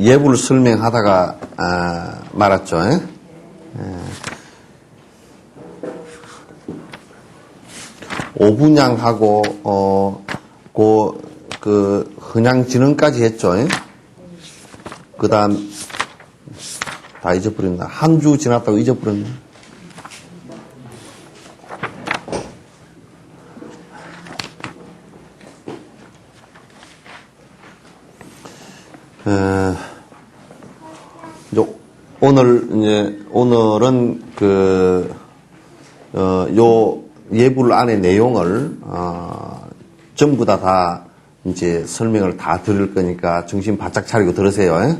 예불 설명하다가 말았죠. 오분양하고 그 헌양진흥까지 했죠. 그 다음 다 잊어버렸나? 한 주 지났다고 잊어버렸네. 오늘은 요 예불 안의 내용을, 전부 다 이제 설명을 다 들을 거니까 정신 바짝 차리고 들으세요.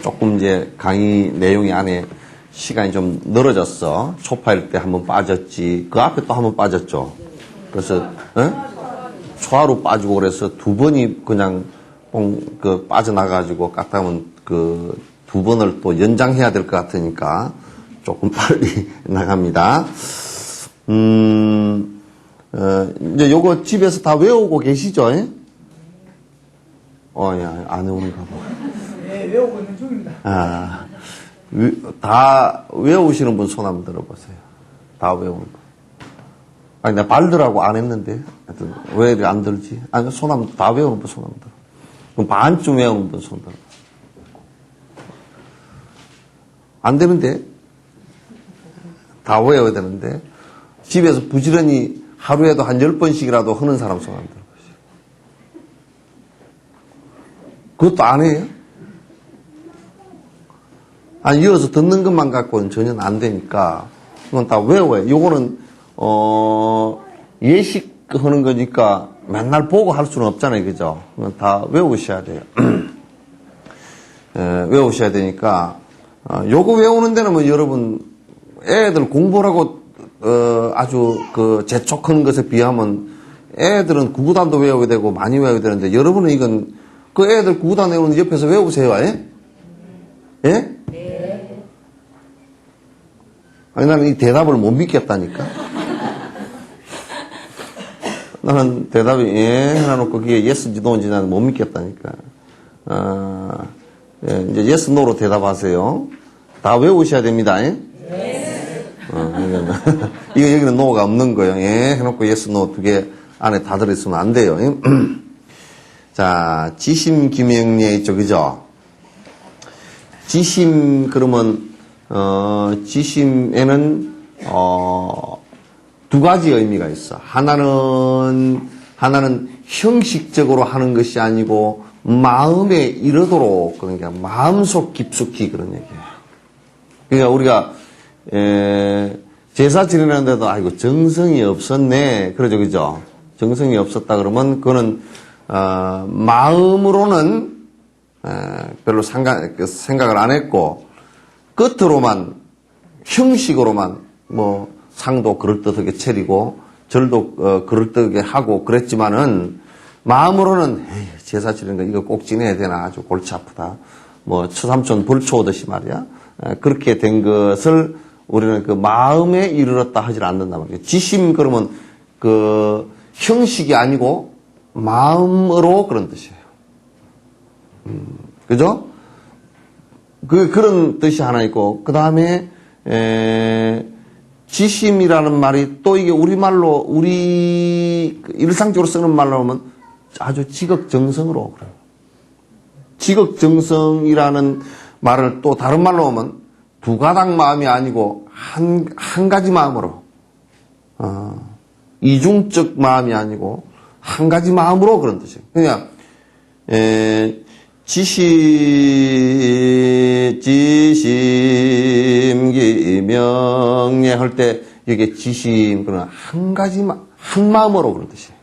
조금 이제 강의 내용이 안에 시간이 좀 늘어졌어. 초파일 때 한번 빠졌지. 그 앞에 또 한번 빠졌죠. 그래서, 초하로 빠지고 그래서 두 번이 그냥 빠져나가지고 까딱하면 두 번을 또 연장해야 될 것 같으니까 조금 빨리 나갑니다. 이제 요거 집에서 다 외우고 계시죠? 야, 안 외우는가 봐. 네, 외우고 있는 중입니다. 다 외우시는 분 손 한번 들어보세요. 다 외우는 분. 아니, 나 발들하고 안 했는데. 하여튼, 왜 이렇게 안 들지? 아니, 손 한번, 다 외우는 분 손 한번 들어. 그럼 반쯤 외우는 분 손 들어. 안 되는데? 다 외워야 되는데? 집에서 부지런히 하루에도 한 10번씩이라도 하는 사람 손 한번 들어보세요. 그것도 안 해요? 아니, 이어서 듣는 것만 갖고는 전혀 안 되니까, 그건 다 외워요. 요거는, 예식하는 거니까 맨날 보고 할 수는 없잖아요. 그죠? 그건 다 외우셔야 돼요. 외우셔야 되니까, 요거 외우는 데는 뭐 여러분, 애들 공부라고, 아주 재촉하는 것에 비하면 애들은 구구단도 외워야 되고 많이 외워야 되는데 여러분은 이건 그 애들 구구단 외우는 옆에서 외우세요. 예? 예? 네. 아니, 나는 이 대답을 못 믿겠다니까. 나는 대답이 예 해놔놓고 그게 예스인지 노인지 나는 못 믿겠다니까. 예, 이제 예스 노로 대답하세요. 다 외우셔야 됩니다. 예? 이거 여기는 노가 없는 거예요. 예 해놓고 예스 노 두 개 안에 다 들어있으면 안 돼요. 예? 자, 지심 김영리에 있죠, 그죠? 지심 그러면 지심에는 두 가지 의미가 있어. 하나는 형식적으로 하는 것이 아니고 마음에 이르도록 그러니까 마음속 깊숙이 그런 얘기예요. 그러니까 우리가 제사 지내는데도 아이고 정성이 없었네 그러죠, 그죠? 정성이 없었다 그러면 그거는 마음으로는 별로 생각을 안 했고 겉으로만 형식으로만 뭐 상도 그럴듯하게 차리고 절도 그럴듯하게 하고 그랬지만은 마음으로는 에이, 제사 지내는 거 이거 꼭 지내야 되나 아주 골치 아프다. 뭐 처삼촌 벌초 오듯이 말이야. 그렇게 된 것을 우리는 그 마음에 이르렀다 하질 않는단 말이에요. 지심 그러면 그 형식이 아니고 마음으로 그런 뜻이에요. 그죠? 그런 뜻이 하나 있고 그 다음에 지심이라는 말이 또 이게 우리말로 우리 일상적으로 쓰는 말로 하면 아주 지극정성으로 그래요. 지극정성이라는 말을 또 다른 말로 하면 두 가닥 마음이 아니고 한 가지 마음으로 이중적 마음이 아니고 한 가지 마음으로 그런 뜻이에요. 그러니까 지심기명예 할 때 이게 지심 그런 한 가지 한 마음으로 그런 뜻이에요.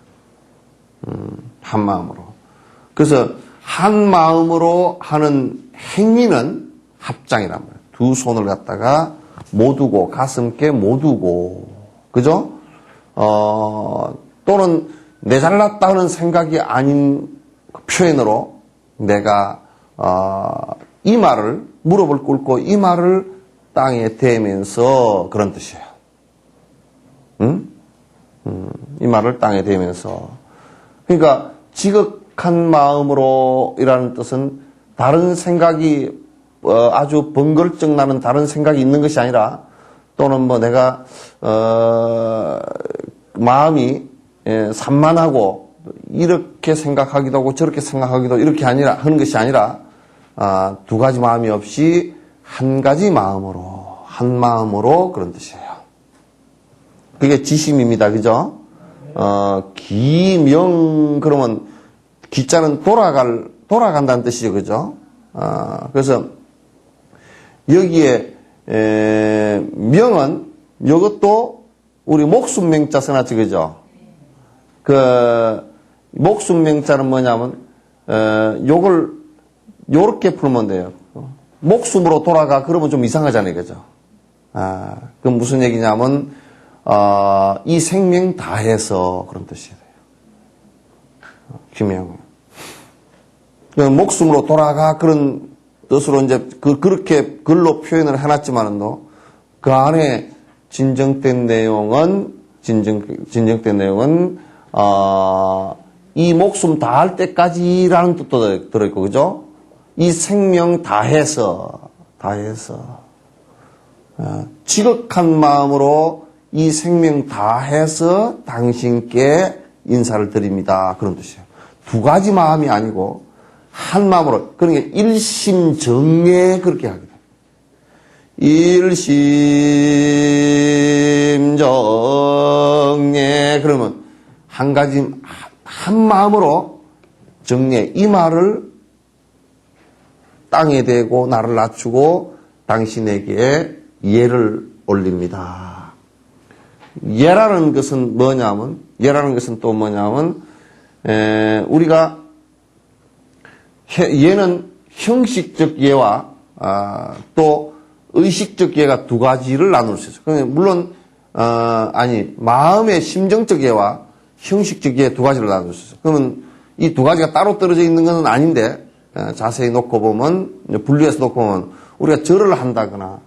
한 마음으로. 그래서 한 마음으로 하는 행위는 합장이란 말이에요. 두 손을 갖다가 모두고 가슴께 모두고 그죠? 또는 내 잘났다 하는 생각이 아닌 표현으로 내가 이 말을 무릎을 꿇고 이 말을 땅에 대면서 그런 뜻이에요. 이 말을 땅에 대면서 그러니까 지극한 마음으로 이라는 뜻은 다른 생각이 아주 번거롭증 나는 다른 생각이 있는 것이 아니라 또는 뭐 내가 마음이 산만하고 이렇게 생각하기도 하고 저렇게 생각하기도 이렇게 아니라 하는 것이 아니라 두 가지 마음이 없이 한 가지 마음으로 한 마음으로 그런 뜻이에요. 그게 지심입니다. 그죠? 기명 그러면 기자는 돌아간다는 뜻이죠. 그죠? 그래서 여기에 명은 이것도 우리 목숨명자 써놨지. 그죠? 그 목숨명자는 뭐냐면 요걸 요렇게 풀면 돼요. 목숨으로 돌아가 그러면 좀 이상하잖아요. 그죠? 그 무슨 얘기냐면 이 생명 다해서 그런 뜻이 돼요. 기명. 목숨으로 돌아가 그런 뜻으로 이제 그렇게 글로 표현을 해놨지만은도 그 안에 진정된 내용은 이 목숨 다할 때까지라는 뜻도 들어있고, 그죠? 이 생명 다해서 지극한 마음으로 이 생명 다해서 당신께 인사를 드립니다. 그런 뜻이에요. 두 가지 마음이 아니고 한 마음으로. 그러니까 일심정예 그렇게 하게 돼요. 일심정예 그러면 한 가지 한 마음으로 정예 이 말을 땅에 대고 나를 낮추고 당신에게 예를 올립니다. 예라는 것은 뭐냐면 또 뭐냐면 우리가 예는 형식적 예와 또 의식적 예가 두 가지를 나눌 수 있어요. 그러니까 물론 마음의 심정적 예와 형식적 예 두 가지를 나눌 수 있어요. 그러면 이 두 가지가 따로 떨어져 있는 것은 아닌데 자세히 놓고 보면 분리해서 놓고 보면 우리가 절을 한다거나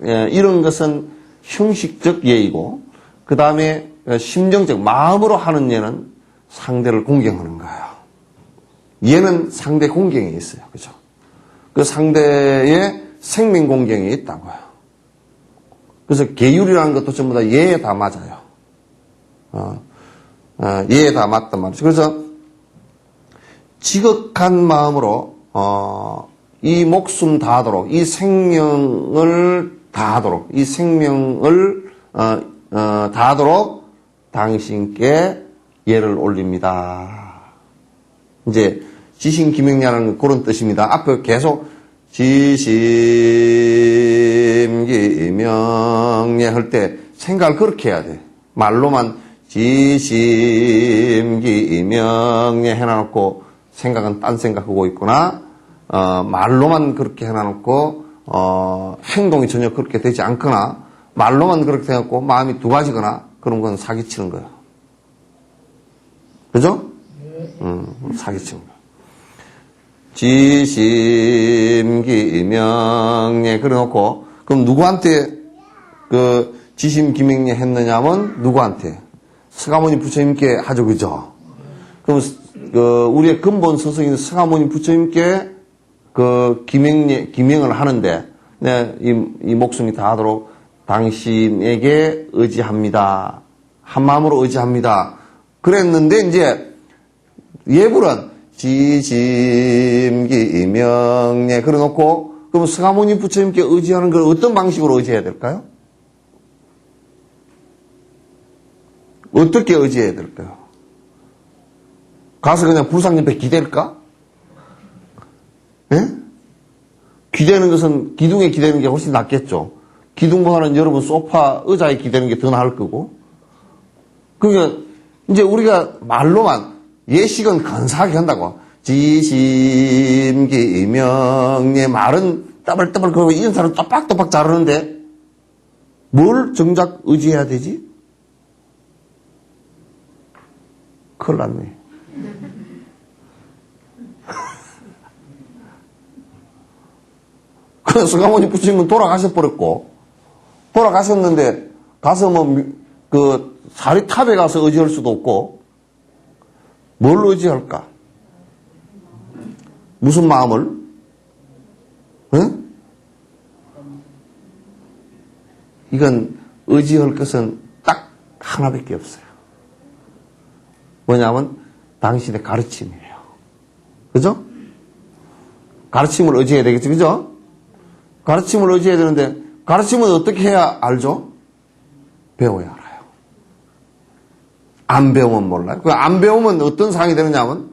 이런 것은 형식적 예이고 그 다음에 심정적 마음으로 하는 예는 상대를 공경하는 거예요. 예는 상대 공경이 있어요. 그죠? 그 상대의 생명 공경이 있다고요. 그래서 계율이라는 것도 전부 다 예에 다 맞아요. 예에 다 맞단 말이죠. 그래서 지극한 마음으로 이 목숨 다하도록 이 생명을 다하도록 이 생명을 다하도록 당신께 예를 올립니다. 이제 지심기명례라는 그런 뜻입니다. 앞에 계속 지심기명례 할 때 생각을 그렇게 해야 돼. 말로만 지심기명례 해놔놓고 생각은 딴 생각하고 있거나 말로만 그렇게 해놔놓고 행동이 전혀 그렇게 되지 않거나 말로만 그렇게 해놓고 마음이 두 가지거나 그런 건 사기치는 거예요. 그죠? 사기치는 거예요. 지심기명례 그래놓고 그럼 누구한테 그 지심기명례 했느냐면 누구한테? 서가모니 부처님께 하죠. 그죠? 그럼 우리의 근본 서성인 서가모니 부처님께 그 기명을 하는데 이 목숨이 다하도록 당신에게 의지합니다. 한 마음으로 의지합니다. 그랬는데 이제 예불은 지심기명례 그래놓고 그럼 서가모니 부처님께 의지하는 걸 어떤 방식으로 의지해야 될까요? 어떻게 의지해야 될까요? 가서 그냥 불상 옆에 기댈까? 예? 기대는 것은 기둥에 기대는 게 훨씬 낫겠죠. 기둥보다는 여러분 소파 의자에 기대는 게 더 나을 거고. 그러니까 이제 우리가 말로만 예식은 근사하게 한다고. 지심기명례 말은 따발따발 그러고 인사를 또박또박 자르는데 뭘 정작 의지해야 되지? 큰일 났네. 그 서가모니 부처님은 돌아가셨는데 가서 그 사리탑에 가서 의지할 수도 없고 뭘 의지할까? 무슨 마음을? 이건 의지할 것은 딱 하나밖에 없어요. 뭐냐면 당신의 가르침이에요. 그죠? 가르침을 의지해야 되겠죠. 그죠? 가르침을 의지해야 되는데 가르침은 어떻게 해야 알죠? 배워야 알아요. 안 배우면 몰라요. 안 배우면 어떤 상황이 되느냐면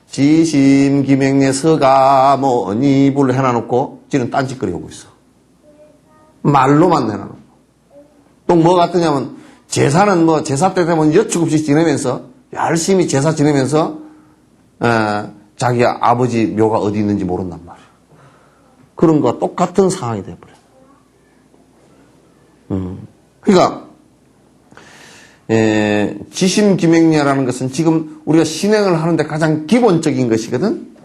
지심기명례 서가 뭐 니불 해놔놓고 지는 딴짓거리 하고 있어. 말로만 해놔놓고. 또 뭐 같으냐면 제사는 뭐 제사 때 되면 여축 없이 지내면서 열심히 제사 지내면서 자기 아버지 묘가 어디 있는지 모른단 말이에요. 그런 거와 똑같은 상황이 돼버려요. 그러니까 지심기명례라는 것은 지금 우리가 신행을 하는데 가장 기본적인 것이거든.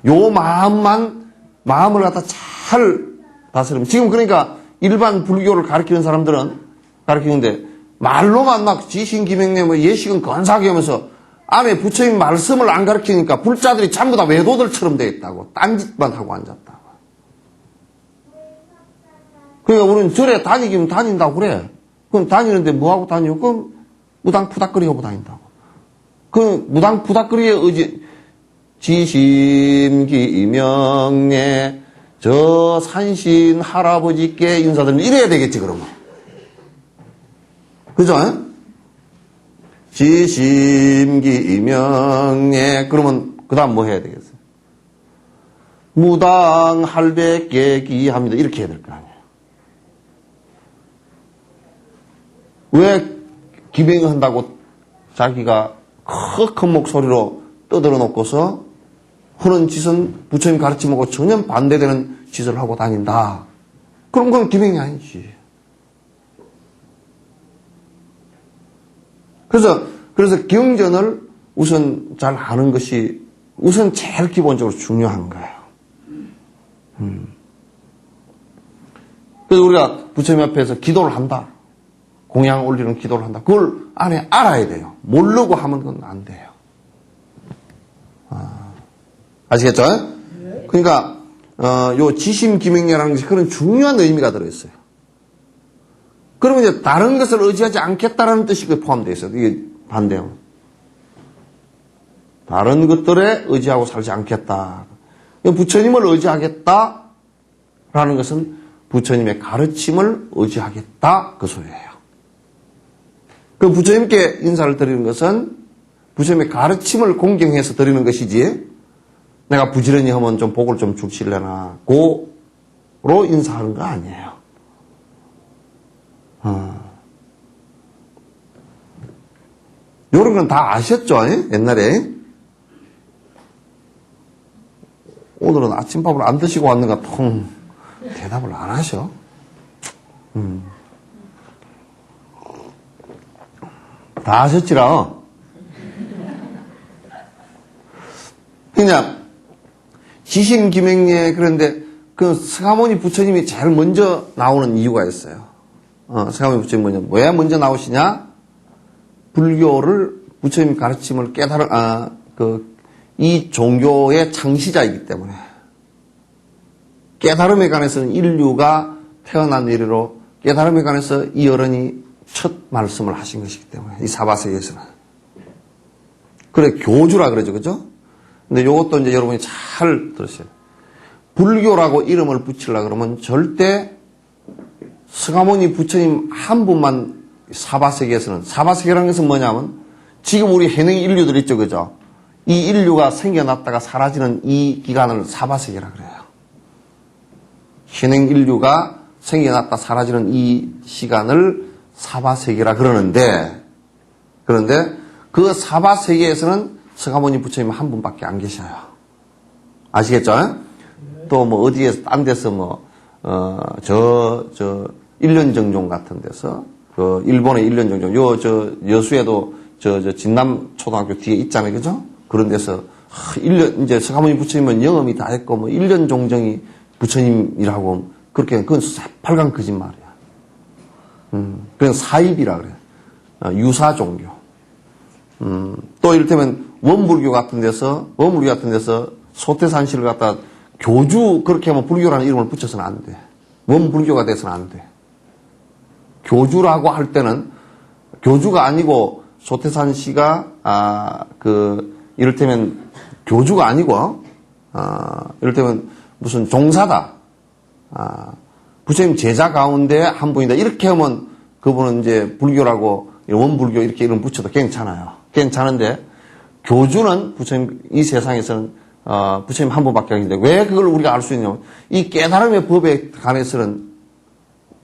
요 마음을 갖다 잘 다스리면 지금 그러니까 일반 불교를 가르치는 사람들은 가르치는데 말로만 막 지심기명례 뭐 예식은 건사하게 하면서 안에 부처님 말씀을 안 가르치니까 불자들이 전부 다 외도들처럼 되어 있다고. 딴짓만 하고 앉았다고. 그러니까 우리는 절에 다니기면 다닌다고 그래. 그럼 다니는데 뭐하고 다니고? 그럼 무당푸닥거리 하고 다닌다고. 그 무당푸닥거리에 의지, 지심기명례, 저 산신 할아버지께 인사드리면 이래야 되겠지, 그러면. 그죠? 지심기명례, 그러면 그 다음 뭐 해야 되겠어요? 무당 할배께 기합니다. 이렇게 해야 될 거 아니에요. 왜 기명을 한다고 자기가 큰 목소리로 떠들어 놓고서 하는 짓은 부처님 가르침하고 전혀 반대되는 짓을 하고 다닌다. 그럼 그건 기명이 아니지. 그래서 경전을 우선 잘 아는 것이 우선 제일 기본적으로 중요한 거예요. 그래서 우리가 부처님 앞에서 기도를 한다. 공양 올리는 기도를 한다. 그걸 안에 알아야 돼요. 모르고 하면 그건 안 돼요. 아시겠죠? 네. 그러니까 요 지심기명례라는 것이 그런 중요한 의미가 들어있어요. 그러면 이제 다른 것을 의지하지 않겠다라는 뜻이 포함되어 있어요. 이게 반대요. 다른 것들에 의지하고 살지 않겠다. 부처님을 의지하겠다라는 것은 부처님의 가르침을 의지하겠다 그 소리예요. 그 부처님께 인사를 드리는 것은 부처님의 가르침을 공경해서 드리는 것이지 내가 부지런히 하면 좀 복을 좀 줄실래나 고로 인사하는 거 아니에요. 이런 건 다 아셨죠? 옛날에. 오늘은 아침밥을 안 드시고 왔는가 통 대답을 안 하셔. 다 아셨지라. 그냥 지심기명례 그런데 그 스가모니 부처님이 제일 먼저 나오는 이유가 있어요. 스가모니 부처님 왜 먼저 나오시냐? 불교를 부처님 가르침을 이 종교의 창시자이기 때문에 깨달음에 관해서는 인류가 태어난 이래로 깨달음에 관해서 이 어른이 첫 말씀을 하신 것이기 때문에 이 사바세계에서는 그래 교주라 그러죠, 그죠? 근데 이것도 이제 여러분이 잘 들으셔요. 불교라고 이름을 붙이려 그러면 절대 스가모니 부처님 한 분만 사바세계에서는 사바세계라는 것은 뭐냐면 지금 우리 해능 인류들 있죠, 그죠? 이 인류가 생겨났다가 사라지는 이 기간을 사바세계라 그래요. 현행 인류가 생겨났다 사라지는 이 시간을 사바세계라 그러는데 그런데 그 사바세계에서는 스가모니 부처님 한 분밖에 안 계셔요. 아시겠죠? 또 뭐 어디에서 딴 데서 일련정종 같은 데서 그 일본의 일련정종 여수에도 진남 초등학교 뒤에 있잖아요, 그죠? 그런 데서 이제 스가모니 부처님은 영험이 다 했고 뭐 일련종정이 부처님이라고 그렇게 그건 새빨간 거짓말이야. 그냥 사입이라 그래. 유사 종교. 또 이를테면 원불교 같은 데서 소태산실을 갖다 교주 그렇게 하면 불교라는 이름을 붙여서는 안 돼. 원불교가 돼서는 안 돼. 교주라고 할 때는 교주가 아니고 소태산 씨가 이를테면 교주가 아니고 이를테면 무슨 종사다. 부처님 제자 가운데 한 분이다. 이렇게 하면 그분은 이제 불교라고 원불교 이렇게 이름 붙여도 괜찮아요. 괜찮은데 교주는 부처님 이 세상에서는 부처님 한 분밖에 없는데 왜 그걸 우리가 알 수 있냐면 이 깨달음의 법에 관해서는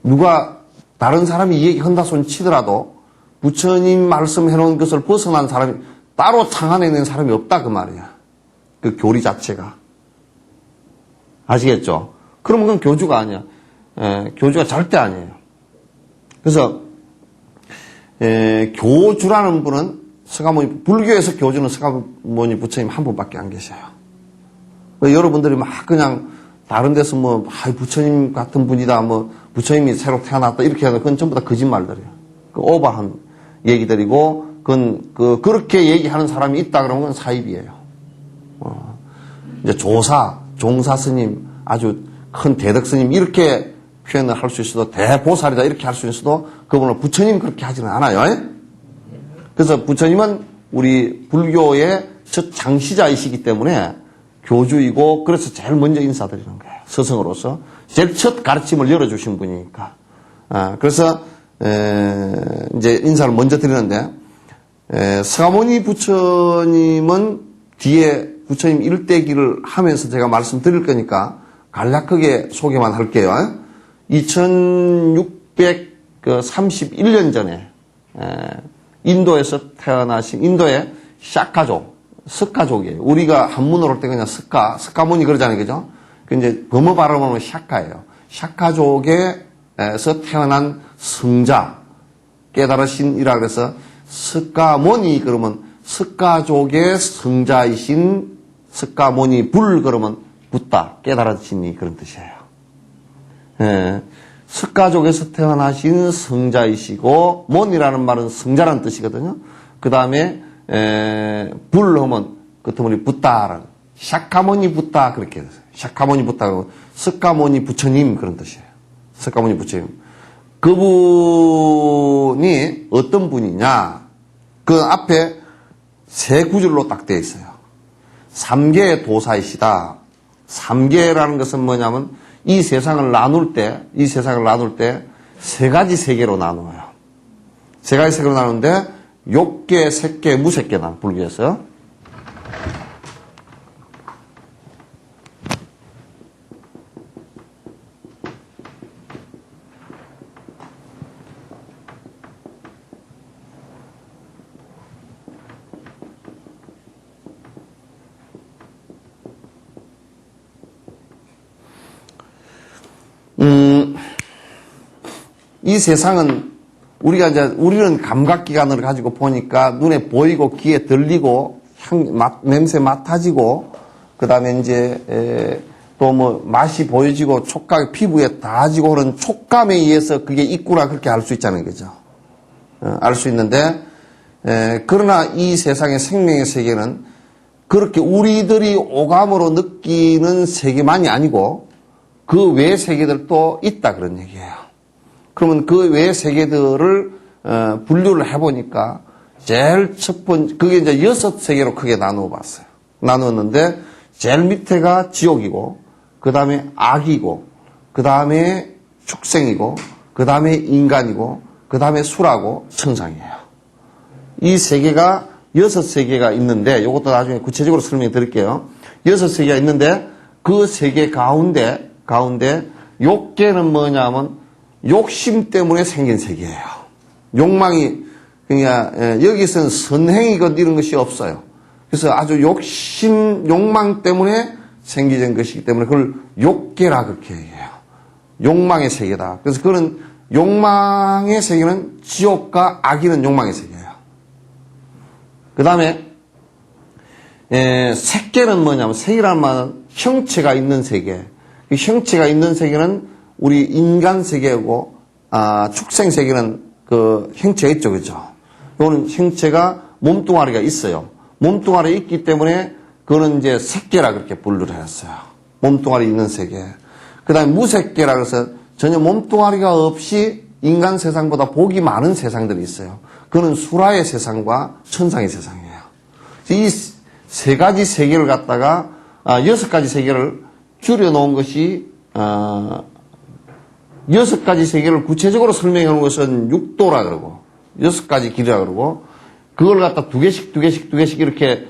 누가 다른 사람이 얘기한다 손 치더라도 부처님 말씀해놓은 것을 벗어난 사람이 따로 창안해낸 사람이 없다 그 말이야. 그 교리 자체가. 아시겠죠? 그러면 그건 교주가 아니야. 교주가 절대 아니에요. 그래서 교주라는 분은 서가모니, 불교에서 교주는 서가모니 부처님 한 분밖에 안 계셔요. 여러분들이 막 그냥 다른 데서 부처님 같은 분이다, 부처님이 새로 태어났다, 이렇게 하는 그건 전부 다 거짓말들이에요. 오버한 얘기들이고, 그렇게 얘기하는 사람이 있다 그러면 그건 사입이에요. 이제 종사 스님, 아주 큰 대덕 스님, 이렇게 표현을 할 수 있어도, 대보살이다, 이렇게 할 수 있어도, 그분은 부처님 그렇게 하지는 않아요. 그래서 부처님은 우리 불교의 첫 장시자이시기 때문에 교주이고, 그래서 제일 먼저 인사드리는 거예요. 스승으로서. 제일 첫 가르침을 열어주신 분이니까. 그래서, 이제 인사를 먼저 드리는데, 서가모니 부처님은 뒤에 부처님 일대기를 하면서 제가 말씀드릴 거니까 간략하게 소개만 할게요. 2631년 전에, 인도에서 태어나신, 인도의 샤카족, 스카족이에요. 우리가 한문으로 할 때 그냥 스카모니 그러잖아요. 그죠? 그 이제 범어 발음으로 샤카예요. 샤카족에서 태어난 성자, 깨달으신이라 그래서 스카모니 그러면 스카족의 성자이신 스카모니 불 그러면 붓다, 깨달으신이 그런 뜻이에요. 스카족에서 태어나신 성자이시고, 몬이라는 말은 성자라는 뜻이거든요. 그 다음에, 불 하면, 끝머리 붓다라는, 샤카모니 붓다, 그렇게 해요. 샤카모니 붓다, 스카모니 부처님, 그런 뜻이에요. 스카모니 부처님. 그분이 어떤 분이냐, 그 앞에 세 구절로 딱 되어 있어요. 삼계의 도사이시다. 삼계라는 것은 뭐냐면, 이 세상을 나눌 때 세 가지 세계로 나누어요. 세 가지 세계로 나누는데 욕계, 색계, 무색계 나 불교에서. 이 세상은 우리는 감각기관을 가지고 보니까 눈에 보이고 귀에 들리고 냄새 맡아지고 그 다음에 이제 또 맛이 보여지고 촉각 피부에 닿아지고 그런 촉감에 의해서 그게 있구나 그렇게 알 수 있잖아요. 그죠? 알 수 있는데 그러나 이 세상의 생명의 세계는 그렇게 우리들이 오감으로 느끼는 세계만이 아니고 그 외 세계들도 있다 그런 얘기예요. 그러면 그 외 세계들을 분류를 해보니까 제일 첫 번째 그게 이제 6세계로 크게 나누어 봤어요. 나누었는데 제일 밑에가 지옥이고 그 다음에 악이고 그 다음에 축생이고 그 다음에 인간이고 그 다음에 수라고 천상이에요. 이 세계가 6세계가 있는데 이것도 나중에 구체적으로 설명해 드릴게요. 6세계가 있는데 그 세계 가운데 욕계는 뭐냐면 욕심 때문에 생긴 세계예요. 욕망이 그냥 여기서는 선행이건 이런 것이 없어요. 그래서 아주 욕망 때문에 생기는 것이기 때문에 그걸 욕계라 그렇게 얘기해요. 욕망의 세계다. 그래서 그런 욕망의 세계는 지옥과 악이는 욕망의 세계예요. 그 다음에 색계는 뭐냐면 색이라는 말은 형체가 있는 세계. 이 형체가 있는 세계는 우리 인간 세계고 축생 세계는 그 형체가 있죠, 그죠? 이거는 형체가 몸뚱아리가 있어요. 몸뚱아리 있기 때문에 그거는 이제 색계라 그렇게 분류를 했어요. 몸뚱아리 있는 세계. 그 다음에 무색계라 그래서 전혀 몸뚱아리가 없이 인간 세상보다 복이 많은 세상들이 있어요. 그거는 수라의 세상과 천상의 세상이에요. 이 세 가지 세계를 갖다가 6가지 세계를 줄여놓은 것이 6가지 세계를 구체적으로 설명해 놓은 것은 6도라 그러고 6가지 길이라 그러고 그걸 갖다 두 개씩 이렇게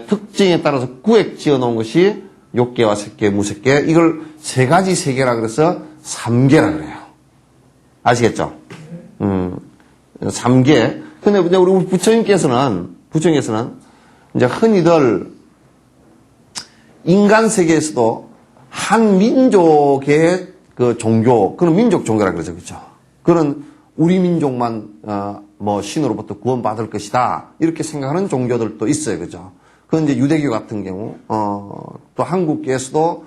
특징에 따라서 구획 지어 놓은 것이 욕계와 색계, 무색계. 이걸 3가지 세계라 그래서 3계라 그래요. 아시겠죠? 3계. 근데 이제 우리 부처님께서는 이제 흔히들 인간 세계에서도 한 민족의 그 종교, 그건 민족 종교라 그러죠. 그죠? 그건 우리 민족만, 신으로부터 구원받을 것이다. 이렇게 생각하는 종교들도 있어요. 그죠? 그건 이제 유대교 같은 경우, 또 한국에서도,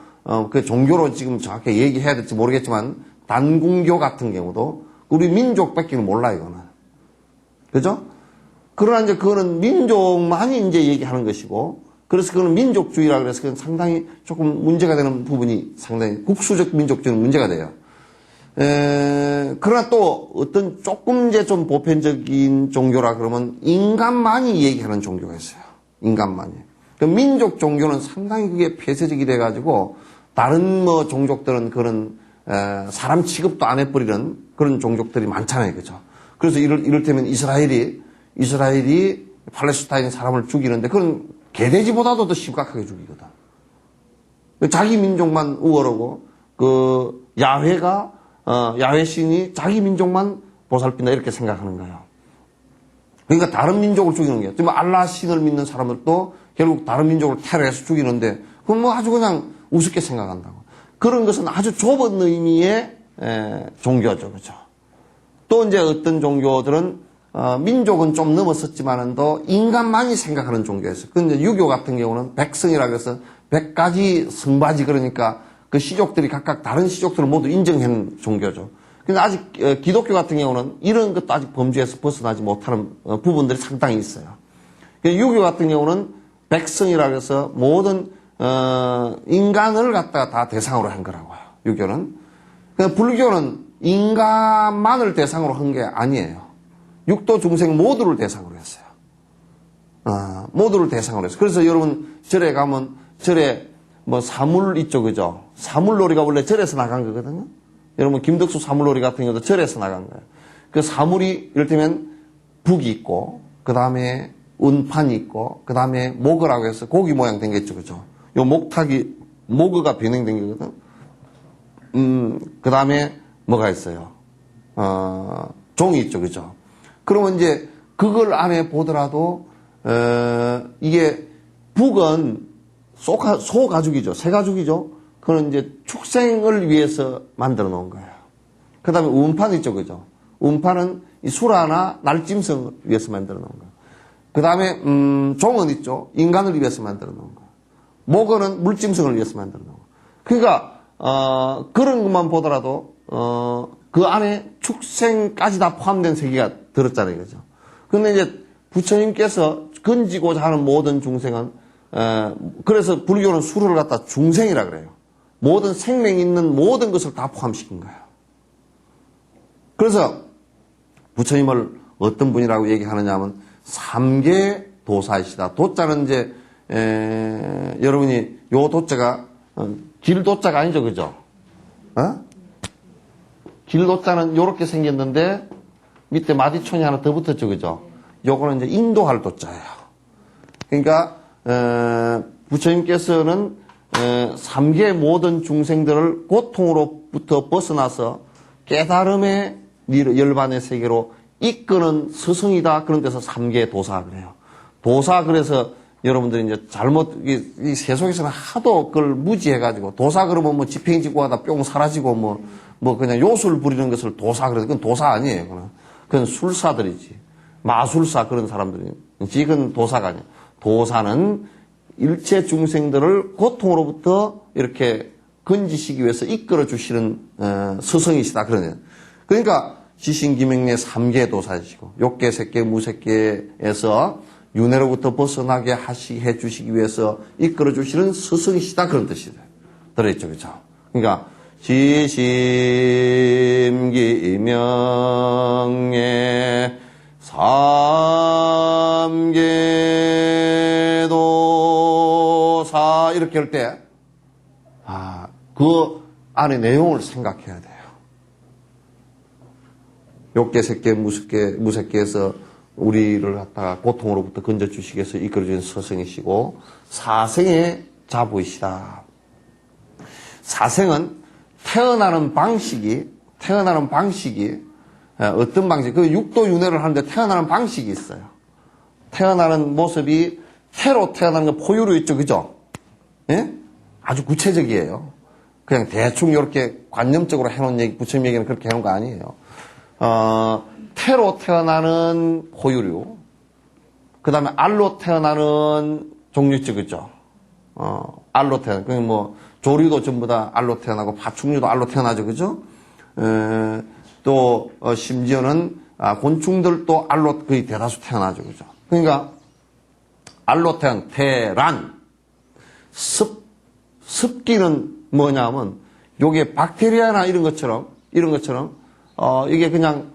그 종교로 지금 정확히 얘기해야 될지 모르겠지만, 단궁교 같은 경우도 우리 민족밖에는 몰라, 이거는. 그죠? 그러나 이제 그거는 민족만이 이제 얘기하는 것이고, 그래서 그거는 민족주의라 그래서 그건 상당히 조금 문제가 되는 부분이 상당히 국수적 민족주의는 문제가 돼요. 그러나 또 어떤 조금 이제 좀 보편적인 종교라 그러면 인간만이 얘기하는 종교가 있어요. 인간만이. 그 민족 종교는 상당히 그게 폐쇄적이 돼가지고 다른 종족들은 그런 사람 취급도 안 해버리는 그런 종족들이 많잖아요. 그죠? 그래서 이를테면 이스라엘이 팔레스타인 사람을 죽이는데 그건 개돼지보다도 더 심각하게 죽이거든. 자기 민족만 우월하고 그 야훼 신이 자기 민족만 보살핀다 이렇게 생각하는 거예요. 그러니까 다른 민족을 죽이는 게 지금 알라 신을 믿는 사람들도 결국 다른 민족을 테러해서 죽이는데 그건 뭐 아주 그냥 우습게 생각한다고. 그런 것은 아주 좁은 의미의 종교죠. 그죠? 또 이제 어떤 종교들은 민족은 좀 넘었었지만은도 인간만이 생각하는 종교였어요. 근데 유교 같은 경우는 백성이라 그래서 100가지 성바지 그러니까 그 시족들이 각각 다른 시족들을 모두 인정하는 종교죠. 근데 아직 기독교 같은 경우는 이런 것도 아직 범주에서 벗어나지 못하는 부분들이 상당히 있어요. 유교 같은 경우는 백성이라 그래서 모든 인간을 갖다가 다 대상으로 한 거라고요. 유교는. 불교는 인간만을 대상으로 한 게 아니에요. 육도 중생 모두를 대상으로 했어요. 모두를 대상으로 했어요. 그래서 여러분 절에 가면 절에 사물 있죠, 그죠? 사물놀이가 원래 절에서 나간 거거든요. 여러분 김덕수 사물놀이 같은 경우도 절에서 나간 거예요. 그 사물이 이를테면 북이 있고 그 다음에 은판이 있고 그 다음에 모거라고 해서 고기 모양 된 게 있죠, 그죠? 요 목탁이 모거가 변형된 거거든. 그 다음에 뭐가 있어요? 종이 있죠, 그죠? 그러면 이제 그걸 안에 보더라도 이게 북은 소가죽이죠. 새가죽이죠. 그건 이제 축생을 위해서 만들어 놓은 거예요. 그 다음에 운판 있죠. 그죠? 운판은 이 수라나 날짐승을 위해서 만들어 놓은 거예요. 그 다음에 종은 있죠. 인간을 위해서 만들어 놓은 거예요. 목어는 물짐승을 위해서 만들어 놓은 거예요. 그러니까 그런 것만 보더라도 그 안에 축생까지 다 포함된 세계가 들었잖아요. 그죠? 근데 이제 부처님께서 건지고자 하는 모든 중생은, 그래서 불교는 수를 갖다 중생이라 그래요. 모든 생명 있는 모든 것을 다 포함시킨 거예요. 그래서 부처님을 어떤 분이라고 얘기하느냐 하면 삼계 도사이시다. 도자는 이제, 여러분이 요 도자가, 길 도자가 아니죠. 그죠? 길 도자는 요렇게 생겼는데 밑에 마디촌이 하나 더 붙었죠. 그죠? 요거는 이제 인도할 도자예요. 그러니까, 부처님께서는, 삼계의 모든 중생들을 고통으로부터 벗어나서 깨달음의 열반의 세계로 이끄는 스승이다. 그런 데서 삼계 도사 그래요. 도사 그래서 여러분들이 이제 잘못, 이 세속에서는 하도 그걸 무지해가지고 도사 그러면 뭐 집행지고 하다 뿅 사라지고 뭐 그냥 요술 부리는 것을 도사 그래서 그건 도사 아니에요. 그건 술사들이지. 마술사 그런 사람들이지. 그건 도사가 아니에요. 도사는 일체 중생들을 고통으로부터 이렇게 건지시기 위해서 이끌어 주시는 스승이시다. 그러네요. 그러니까 지신기명의 삼계 도사이시고 욕계, 색계, 무색계에서 윤회로부터 벗어나게 해 주시기 위해서 이끌어 주시는 스승이시다. 그런 뜻이 들어있죠. 그렇죠? 그러니까 지심기명예 삼계도사 이렇게 할 때 그 안에 내용을 생각해야 돼요. 욕계, 색계, 무색계에서 우리를 갖다가 고통으로부터 건져주시기 위해서 이끌어주신 스승이시고 사생의 자부이시다. 사생은 태어나는 방식이 어떤 방식, 그 육도윤회를 하는데 태어나는 방식이 있어요. 태어나는 모습이 태로 태어나는 거 포유류 있죠, 그죠? 예? 아주 구체적이에요. 그냥 대충 이렇게 관념적으로 해놓은 얘기, 부처님 얘기는 그렇게 해놓은 거 아니에요. 태로 태어나는 포유류, 그 다음에 알로 태어나는 종류 있죠, 그죠? 알로 태어나는, 그 뭐, 조류도 전부 다 알로 태어나고, 파충류도 알로 태어나죠, 그죠? 또, 심지어는, 곤충들도 알로 거의 대다수 태어나죠, 그죠? 그러니까, 알로 태어난 태란, 습기는 뭐냐면, 요게 박테리아나 이런 것처럼, 이게 그냥,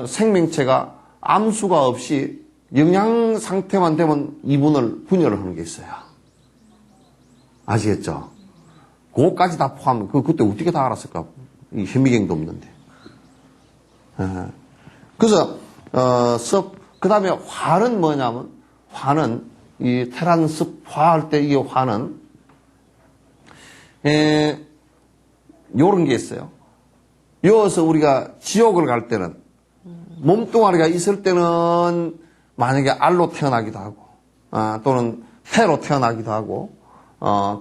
생명체가 암수가 없이 영양 상태만 되면 분열을 하는 게 있어요. 아시겠죠? 그거까지 다 포함, 그때 어떻게 다 알았을까? 이 현미경도 없는데. 그래서, 그 다음에 화는 뭐냐면, 이 테란습화 할 때 이 화는, 요런 게 있어요. 여기서 우리가 지옥을 갈 때는, 몸뚱아리가 있을 때는 만약에 알로 태어나기도 하고, 또는 태로 태어나기도 하고,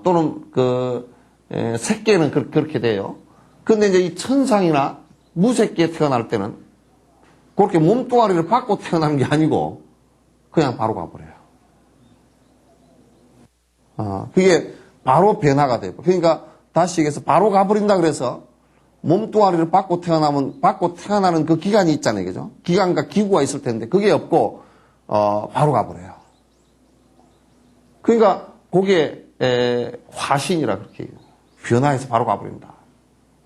또는 새끼는 그렇게 돼요. 근데 이제 이 천상이나 무새끼에 태어날 때는 그렇게 몸뚱아리를 받고 태어나는 게 아니고 그냥 바로 가버려요. 그게 바로 변화가 돼요. 그러니까 다시 얘기해서 바로 가버린다 그래서 몸뚱아리를 받고 태어나는 그 기간이 있잖아요. 그죠? 기간과 기구가 있을 텐데 그게 없고 바로 가버려요. 그러니까 그게 화신이라 그렇게 해요. 변화해서 바로 가버린다.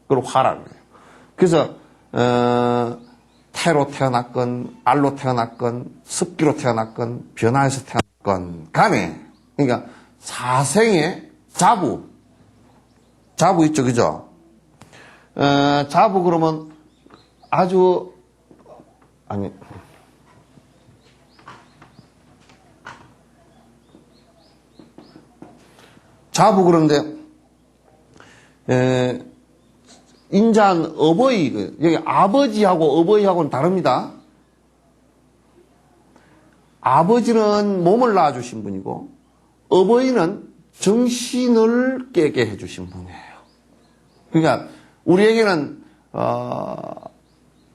그걸 화라 그래요. 그래서 태로 태어났건 알로 태어났건 습기로 태어났건 변화해서 태어났건 간에 그러니까 사생의 자부 있죠, 그죠? 자부 그러면 자부 그런데 인자한 어버이, 여기 아버지하고 어버이하고는 다릅니다. 아버지는 몸을 낳아주신 분이고 어버이는 정신을 깨게 해주신 분이에요. 그러니까 우리에게는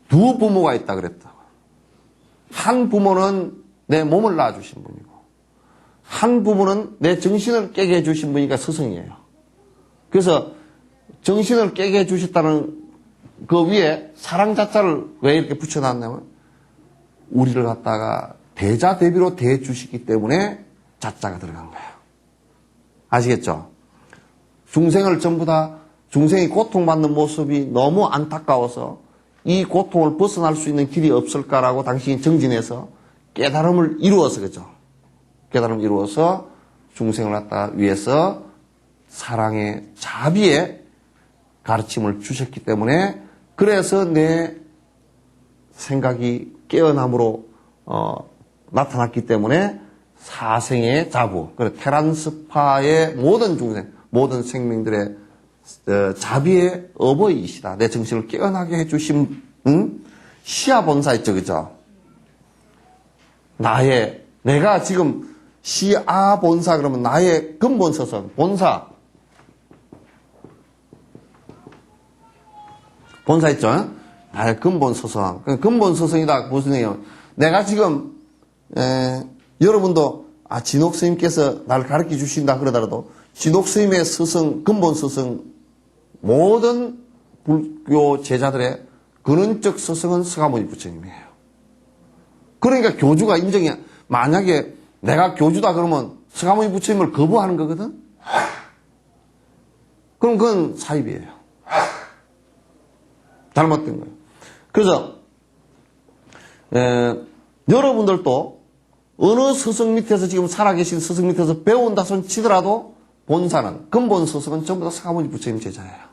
두 부모가 있다 그랬다. 한 부모는 내 몸을 낳아주신 분이고 한 부모는 내 정신을 깨게 해주신 분이니까 스승이에요. 그래서 정신을 깨게 해주셨다는 그 위에 사랑 자자를 왜 이렇게 붙여놨냐면 우리를 갖다가 대자 대비로 대해주시기 때문에 자자가 들어간 거예요. 아시겠죠? 중생을 전부 다 중생이 고통받는 모습이 너무 안타까워서 이 고통을 벗어날 수 있는 길이 없을까라고 당신이 정진해서 깨달음을 이루어서 그죠? 깨달음을 이루어서 중생을 갖다 위해서 사랑의 자비의 가르침을 주셨기 때문에 그래서 내 생각이 깨어남으로 나타났기 때문에 사생의 자부, 테란스파의 모든 중생, 모든 생명들의 자비의 어버이이시다. 내 정신을 깨어나게 해주신 시아본사 있죠, 그죠? 내가 지금 시아본사 그러면 나의 근본 서성, 본사 있죠? 나의 근본 서성. 근본 서성이다. 무슨 얘기예요? 내가 지금 여러분도 진옥 스님께서 나를 가르쳐 주신다 그러더라도 진옥 스님의 서성, 근본 서성 모든 불교 제자들의 근원적 서성은 서가모니 부처님이에요. 그러니까 교주가 인정해. 만약에 내가 교주다 그러면 서가모니 부처님을 거부하는 거거든? 그럼 그건 사입이에요. 잘못된 거예요. 그래서 여러분들도 어느 스승 밑에서 지금 살아계신 스승 밑에서 배운다 손 치더라도 본사는 근본 스승은 전부 다 사가모니 부처님 제자예요.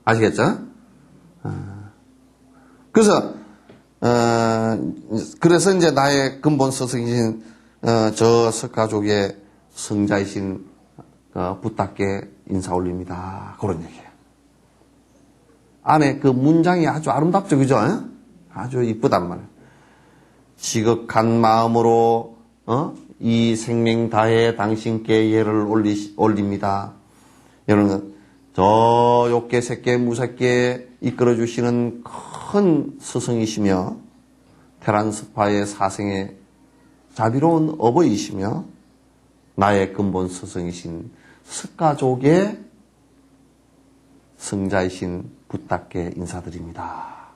아시겠죠? 그래서 이제 나의 근본 스승이신 저 석가족의 성자이신 부탁께 인사 올립니다. 그런 얘기예요. 안에 그 문장이 아주 아름답죠, 그죠? 아주 이쁘단 말이에요. 지극한 마음으로 이 생명 다해 당신께 예를 올립니다. 여러분, 저 욕계 새끼 무새끼 이끌어주시는 큰 스승이시며 테란스파의 사생의 자비로운 어버이시며 나의 근본 스승이신 석가족의 성자이신 부탁께 인사드립니다.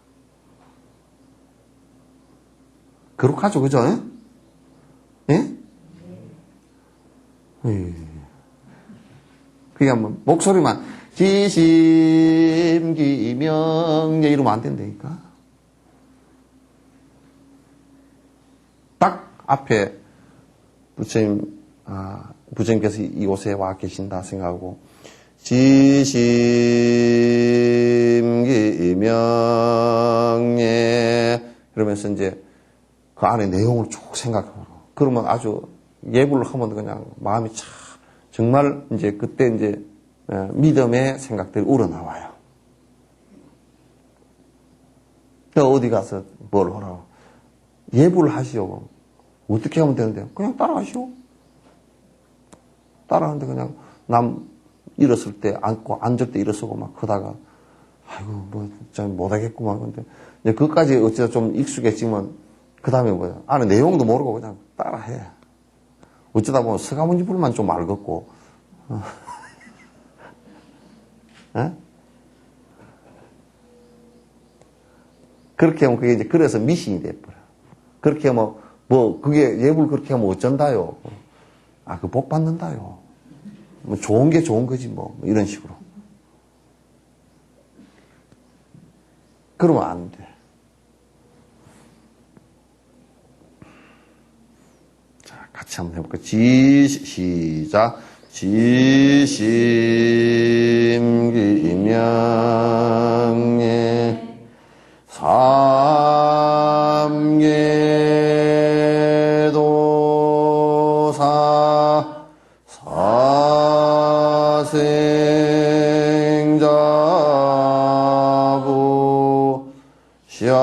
거룩하죠, 그죠? 예? 그게 한번 목소리만 지심기명예 이러면 안 된다니까. 딱 앞에 부처님께서 이곳에 와 계신다 생각하고 지심기명예 이러면서 이제 그 안에 내용을 쭉 생각하고 그러면 아주 예불을 하면 그냥 마음이 참 정말 이제 그때 이제 믿음의 생각들이 우러나와요. 어디 가서 뭘 하라고 예불을 하시오. 어떻게 하면 되는데 그냥 따라하시오. 따라하는데 그냥 남 일었을 때 앉고 앉을 때 일어서고 막 하다가 아이고 뭐 진짜 못하겠구만. 근데 이제 그것까지 어쩌다 좀 익숙해지면 그 다음에 뭐야 안에 내용도 모르고 그냥 따라해. 어쩌다 보면 서가모니 불만 좀 알겠고 그렇게 하면 그게 이제 그래서 미신이 돼버려. 그렇게 하면 그게 예불 그렇게 하면 어쩐다요. 그 복 받는다요. 뭐 좋은 게 좋은 거지 뭐 이런 식으로. 그러면 안 돼. 자, 같이 한번 해볼까요? 시작. 지심기명예 삼계도사 사생자부 시아본사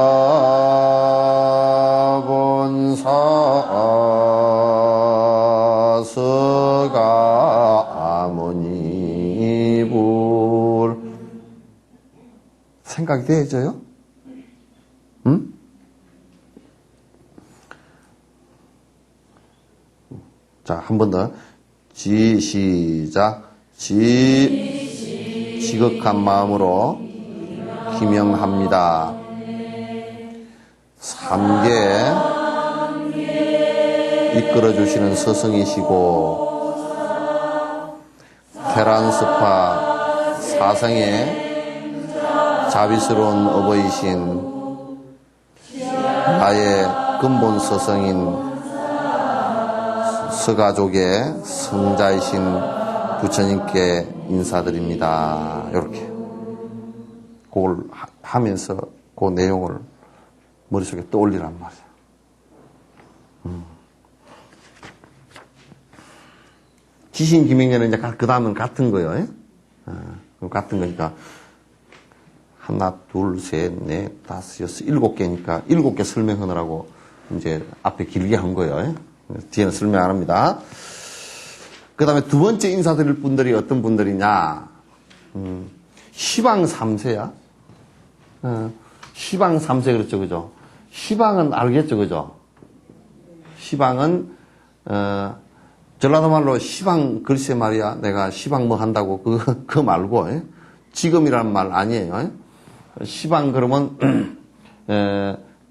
서가모니불 생각이 되어져요? 응? 자, 한 번 더. 시작. 지극한 마음으로 기명합니다. 삼계 이끌어주시는 스승이시고 테란스파 사성의 자비스러운 어버이신 나의 근본 스승인 서가족의 성자이신 부처님께 인사드립니다. 이렇게 그걸 하면서 그 내용을 머릿속에 떠올리란 말이야. 지신기명예는 이제 그 다음은 같은 거예요. 같은 거니까 하나, 둘, 셋, 넷, 다섯, 여섯, 7개니까 7개 설명하느라고 이제 앞에 길게 한 거예요. 뒤에는 설명 안 합니다. 그 다음에 두 번째 인사드릴 분들이 어떤 분들이냐. 시방 3세야. 시방 3세 그렇죠, 그죠? 시방은 알겠죠, 그죠? 시방은, 전라도 말로 시방, 글쎄 말이야. 내가 시방 뭐 한다고, 그거 말고, 지금이란 말 아니에요. 시방 그러면,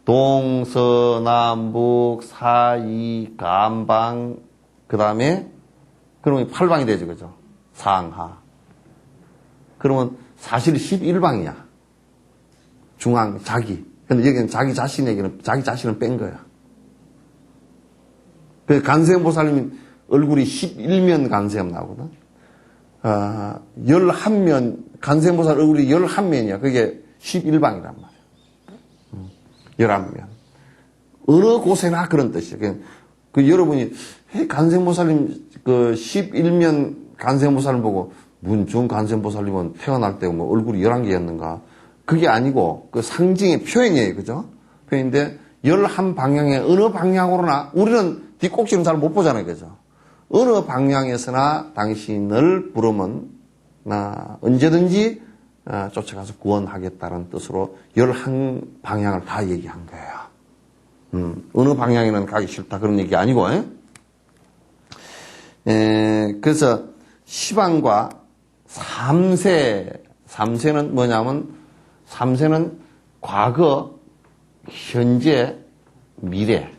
동서남북 사이 감방 그 다음에 그러면 8방이 되죠, 그죠? 상하. 그러면 사실 11방이야. 중앙, 자기. 근데 여기는 자기 자신에게는, 자기 자신을 뺀 거야. 그래서 간세음보살님 얼굴이 11면 간세음 나오거든. 11면, 간세음보살 얼굴이 11면이야. 그게 11방이란 말이야. 11면. 어느 곳에나 그런 뜻이야. 그 여러분이, 간세음보살님 그 11면 간세음보살을 보고, 문중 간세음보살님은 태어날 때 뭐 얼굴이 11개였는가? 그게 아니고, 그 상징의 표현이에요. 그죠? 표현인데, 11방향의 어느 방향으로나, 우리는 뒷꼭지는 잘 못 보잖아요. 그죠? 어느 방향에서나 당신을 부르면, 언제든지, 쫓아가서 구원하겠다는 뜻으로 11방향을 다 얘기한 거예요. 어느 방향에는 가기 싫다. 그런 얘기 아니고, 그래서, 시방과 3세는 뭐냐면, 3세는 과거, 현재, 미래.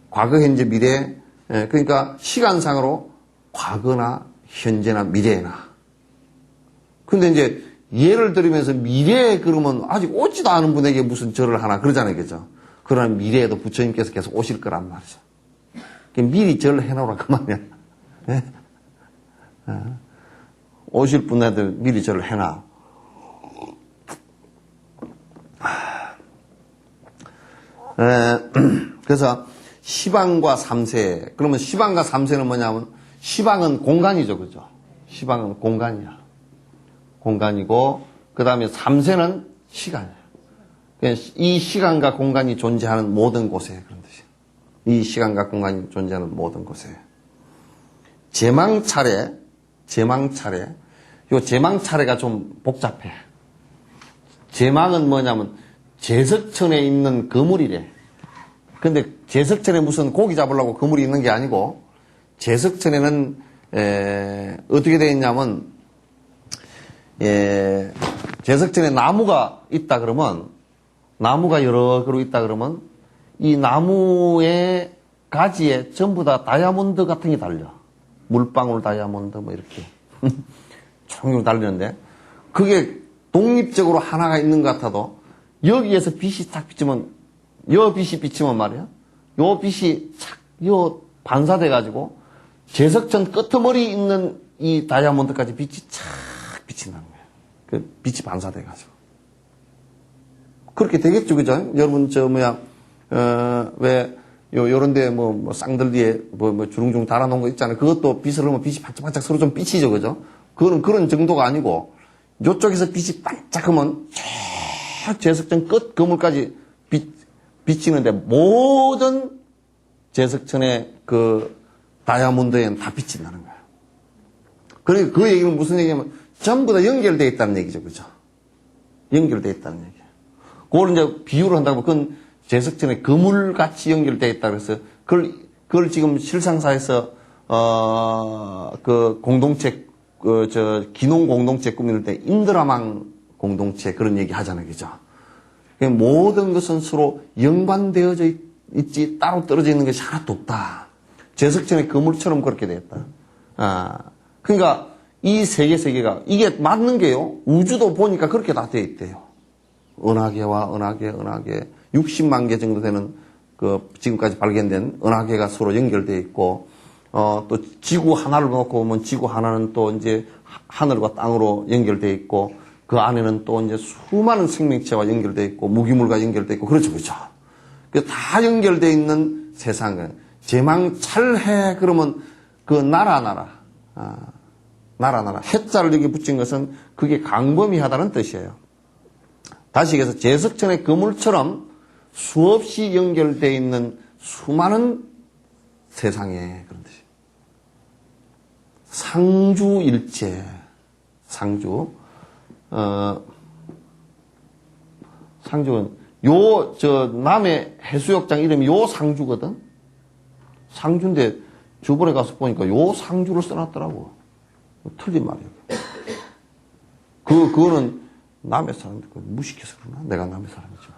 과거, 현재, 미래. 그러니까 시간상으로 과거나 현재나 미래나. 근데 이제 예를 들으면서 미래에 그러면 아직 오지도 않은 분에게 무슨 절을 하나 그러잖아요. 그죠? 그러나 미래에도 부처님께서 계속 오실 거란 말이죠. 미리 절을 해놓으라 그 말이야. 오실 분들 미리 절을 해놔. 그래서 시방과 3세. 그러면 시방과 3세는 뭐냐면 시방은 공간이죠. 그죠? 시방은 공간이야. 공간이고 그 다음에 3세는 시간이야. 이 시간과 공간이 존재하는 모든 곳에 그런 뜻이야. 이 시간과 공간이 존재하는 모든 곳에. 제망차례. 요 제망차례가 좀 복잡해. 제망은 뭐냐면 제석천에 있는 거물이래. 근데 제석천에 무슨 고기 잡으려고 거물이 있는 게 아니고 제석천에는 어떻게 되어 있냐면 제석천에 나무가 있다 그러면 나무가 여러 그루 있다 그러면 이 나무의 가지에 전부 다 다이아몬드 같은 게 달려. 물방울 다이아몬드 뭐 이렇게 총으로 달리는데 그게 독립적으로 하나가 있는 것 같아도 여기에서 빛이 딱 비치면 요 빛이 비치면 말이야 요 빛이 착 요 반사돼 가지고 제석천 끄트머리 있는 이 다이아몬드까지 빛이 착 비친다는 거야. 그 빛이 반사돼 가지고 그렇게 되겠죠. 그죠? 여러분 왜 요런데 뭐 쌍들리에 뭐 주릉주릉 달아놓은 거 있잖아요. 그것도 빛을 넣으면 빛이 반짝반짝 서로 좀 비치죠. 그죠? 그거는 그런 정도가 아니고 요쪽에서 빛이 반짝하면 쫙 제석천 끝 그물까지 비치는데 모든 제석천의 그 다이아몬드에는 다 비친다는 거야. 그러니까 그 얘기는 무슨 얘기냐면 전부 다 연결되어 있다는 얘기죠. 그죠? 연결되어 있다는 얘기야. 그걸 이제 비유를 한다고 그건 제석천의 그물같이 연결되어 있다 그래서 그걸 지금 실상사에서 그 공동체 기농 공동체 꾸밀 때 인드라망 공동체 그런 얘기 하잖아요. 그죠? 모든 것은 서로 연관되어져 있지 따로 떨어져 있는 것이 하나도 없다. 제석천의 그물처럼 그렇게 되었다. 그러니까 이 세계가 이게 맞는 게요. 우주도 보니까 그렇게 다 되어 있대요. 은하계와 은하계 60만 개 정도 되는 그 지금까지 발견된 은하계가 서로 연결되어 있고 또 지구 하나를 놓고 보면 지구 하나는 또 이제 하늘과 땅으로 연결되어 있고 그 안에는 또 이제 수많은 생명체와 연결되어 있고 무기물과 연결되어 있고 그렇죠. 다 연결되어 있는 세상은 제망찰해 그러면 그 나라 해자를 여기 붙인 것은 그게 강범위하다는 뜻이에요. 다시 얘기해서 제석천의 그물처럼 수없이 연결되어 있는 수많은 세상에 그런 뜻이에요. 상주일체, 상주는 남해 해수욕장 이름이 요 상주거든? 상주인데 저번에 가서 보니까 요 상주를 써놨더라고. 틀린 말이에요. 그거는 남의 사람들 무식해서 그러나? 내가 남의 사람이죠.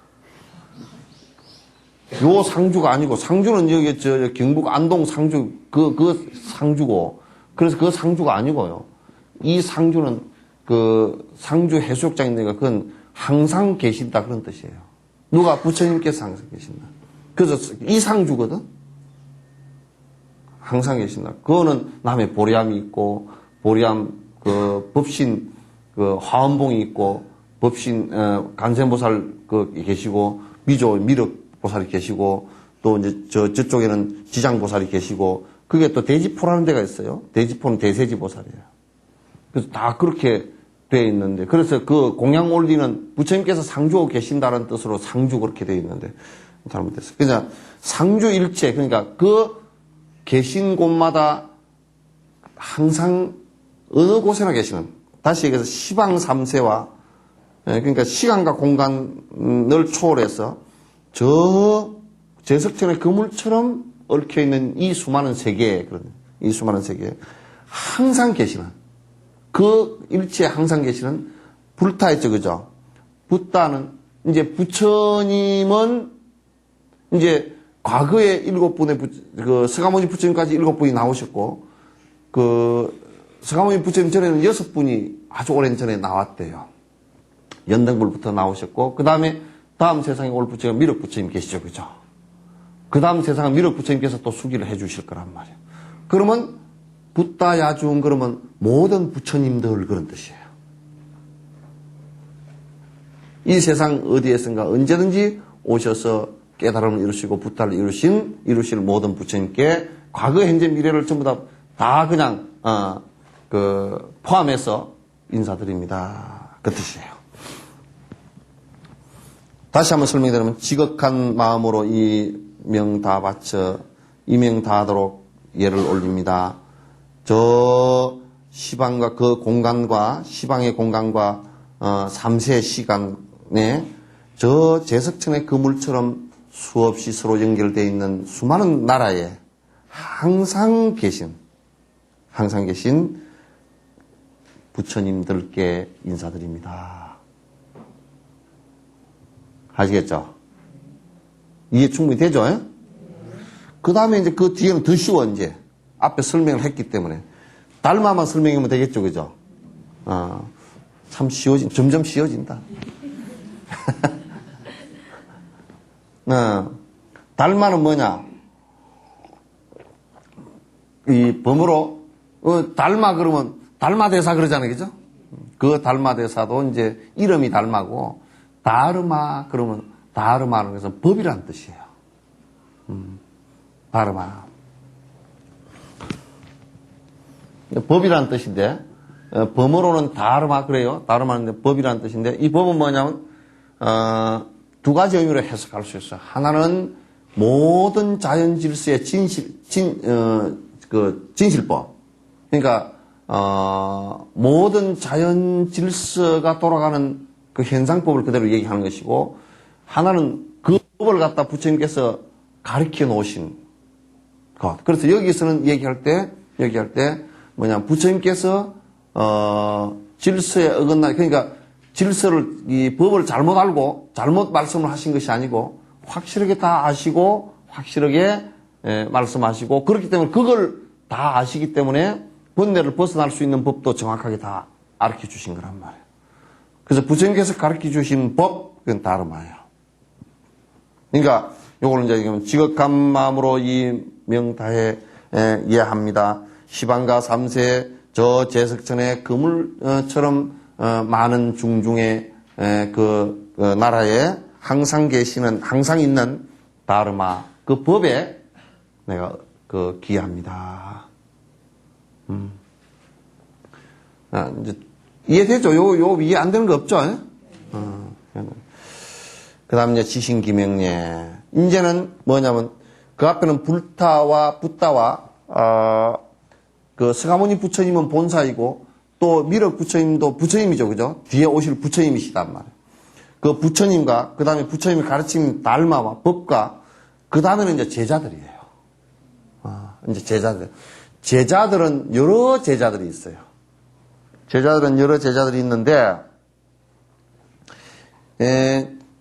요 상주가 아니고, 상주는 여기 경북 안동 상주, 그 상주고, 그래서 그 상주가 아니고요. 이 상주는 그 상주 해수욕장인데가 그건 항상 계신다 그런 뜻이에요. 누가 부처님께서 항상 계신다. 그래서 이 상주거든. 항상 계신다. 그거는 남의 보리암이 있고 보리암 그 법신 그 화엄봉이 있고 법신 간세보살 그 계시고 미조 미륵보살이 계시고 또 이제 저쪽에는 지장보살이 계시고 그게 또 대지포라는 데가 있어요. 대지포는 대세지보살이에요. 그래서 다 그렇게 돼 있는데 그래서 그 공양 올리는 부처님께서 상주하고 계신다는 뜻으로 상주 그렇게 돼 있는데 잘못됐어요. 그냥 상주일체 그러니까 그 계신 곳마다 항상 어느 곳에나 계시는 다시 얘기해서 시방 삼세와 그러니까 시간과 공간을 초월해서 저 제석천의 그물처럼 얽혀있는 이 수많은 세계에 이 수많은 세계에 항상 계시는 그 일체에 항상 계시는 불타있죠, 그죠? 붓다는 이제 부처님은 이제 과거에 7분의 그 서가모니 부처님까지 7분이 나오셨고 그 서가모니 부처님 전에는 6분이 아주 오랜 전에 나왔대요. 연등불부터 나오셨고 그 다음에 다음 세상에 올 부처가 미륵 부처님 계시죠, 그죠? 그 다음 세상은 미륵 부처님께서 또 수기를 해주실 거란 말이에요. 그러면 붓다 야중 그러면 모든 부처님들 그런 뜻이에요. 이 세상 어디에선가 언제든지 오셔서 깨달음을 이루시고 붓다를 이루실 모든 부처님께 과거, 현재, 미래를 전부 다 그냥 포함해서 인사드립니다. 그 뜻이에요. 다시 한번 설명드리면 지극한 마음으로 이 명 다 바쳐 이명 다하도록 예를 올립니다. 저 시방과 그 공간과 시방의 공간과 삼세 시간에 저 제석천의 그물처럼 수없이 서로 연결되어 있는 수많은 나라에 항상 계신 부처님들께 인사드립니다. 아시겠죠? 이해 충분히 되죠? 그 다음에 이제 그 뒤에는 더 쉬워, 이제. 앞에 설명을 했기 때문에. 달마만 설명하면 되겠죠, 그죠? 참 점점 쉬워진다. 달마는 뭐냐? 이 범어로, 달마 그러면, 달마대사 그러잖아요, 그죠? 그 달마대사도 이제 이름이 달마고, 다르마 그러면, 다르마는 것은 법이라는 뜻이에요. 다르마. 법이라는 뜻인데, 범어로는 다르마 그래요. 다르마는 법이라는 뜻인데, 이 법은 뭐냐면, 두 가지 의미로 해석할 수 있어요. 하나는 모든 자연 질서의 진실법. 그러니까, 모든 자연 질서가 돌아가는 그 현상법을 그대로 얘기하는 것이고, 하나는 그 법을 갖다 부처님께서 가르쳐 놓으신 것. 그래서 여기서는 얘기할 때 뭐냐, 부처님께서, 질서에 어긋나, 그러니까 질서를, 이 법을 잘못 알고, 잘못 말씀을 하신 것이 아니고, 확실하게 다 아시고, 확실하게 말씀하시고, 그렇기 때문에 그걸 다 아시기 때문에 번뇌를 벗어날 수 있는 법도 정확하게 다 가르쳐 주신 거란 말이에요. 그래서 부처님께서 가르쳐 주신 법, 그건 다르마예요. 그러니까, 요거는 이제 지극한 마음으로 이 명다해 이해합니다. 시방과 삼세 저 제석천의 그물처럼 많은 중중의 그 나라에 항상 계시는, 항상 있는 다르마, 그 법에 내가 그 기합니다. 이제 이해되죠? 요 이해 안 되는 거 없죠? 그 다음 이제 지신기명예. 이제는 뭐냐면 그 앞에는 불타와 붓다와 그 서가모니 부처님은 본사이고 또 미륵 부처님도 부처님이죠, 그죠? 뒤에 오실 부처님이시단 말이에요. 그 부처님과 그 다음에 부처님이 가르친 달마와 법과 그 다음에는 이제 제자들이에요. 이제 제자들. 제자들은 여러 제자들이 있어요. 제자들은 여러 제자들이 있는데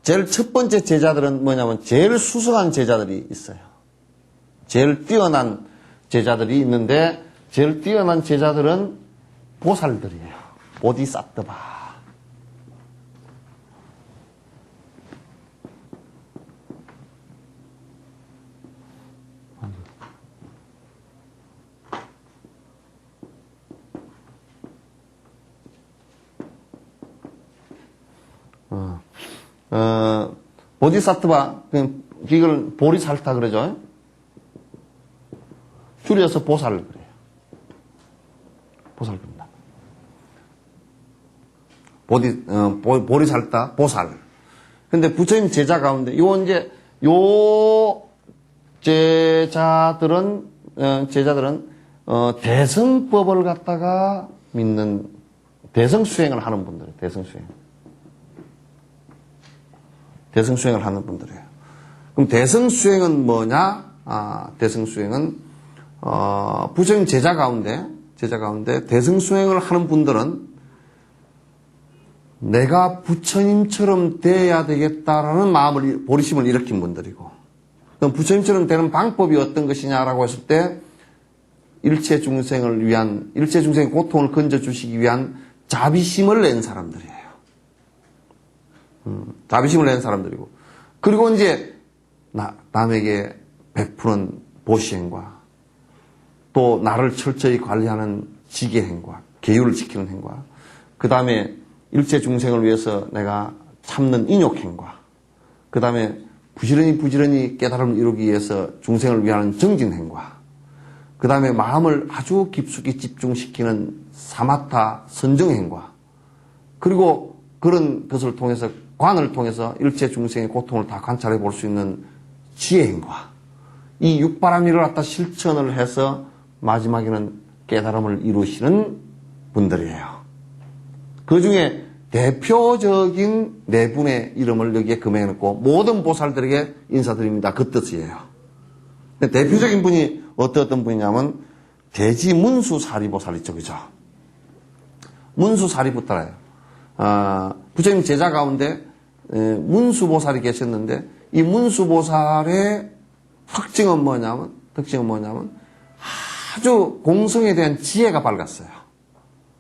제일 첫 번째 제자들은 뭐냐면 제일 수성한 제자들이 있어요. 제일 뛰어난 제자들이 있는데 제일 뛰어난 제자들은 보살들이에요. 보디사트바. 보디사트바, 이걸 보리살타 그러죠. 줄여서 보살 그래요. 보살입니다. 보리살타, 보살. 근데 부처님 제자 가운데, 요 제자들은 대성법을 갖다가 믿는, 대성수행을 하는 분들이에요. 대성수행을 하는 분들이에요. 그럼 대성수행은 뭐냐? 대성수행은, 부처님 제자 가운데 대성수행을 하는 분들은 내가 부처님처럼 돼야 되겠다라는 보리심을 일으킨 분들이고, 그럼 부처님처럼 되는 방법이 어떤 것이냐라고 했을 때, 일체 중생의 고통을 건져주시기 위한 자비심을 낸 사람들이에요. 자비심을 낸 사람들이고, 그리고 이제 남에게 베푸는 보시행과 또 나를 철저히 관리하는 지계행과 계율을 지키는 행과, 그 다음에 일체 중생을 위해서 내가 참는 인욕행과, 그 다음에 부지런히 깨달음을 이루기 위해서 중생을 위하는 정진행과, 그 다음에 마음을 아주 깊숙이 집중시키는 사마타 선정행과, 그리고 그런 것을 통해서 관을 통해서 일체 중생의 고통을 다 관찰해 볼 수 있는 지혜행과, 이 육바라밀을 갖다 실천을 해서 마지막에는 깨달음을 이루시는 분들이에요. 그 중에 대표적인 네 분의 이름을 여기에 금해놓고 모든 보살들에게 인사드립니다. 그 뜻이에요. 대표적인 분이 어떤 분이냐면 대지문수사리보살이죠. 그죠? 문수사리부터라요. 부처님 제자 가운데 문수보살이 계셨는데, 이 문수보살의 특징은 뭐냐면 아주 공성에 대한 지혜가 밝았어요.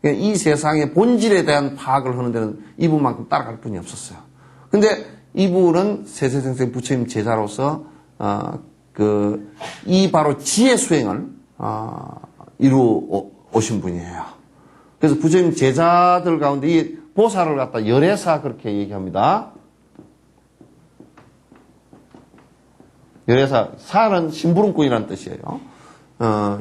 이 세상의 본질에 대한 파악을 하는 데는 이분만큼 따라갈 분이 없었어요. 근데 이분은 세세생생 부처님 제자로서 이 바로 지혜 수행을 이루어 오신 분이에요. 그래서 부처님 제자들 가운데 이 보살을 갖다 열애사 그렇게 얘기합니다. 열애사, 사는 심부름꾼이라는 뜻이에요.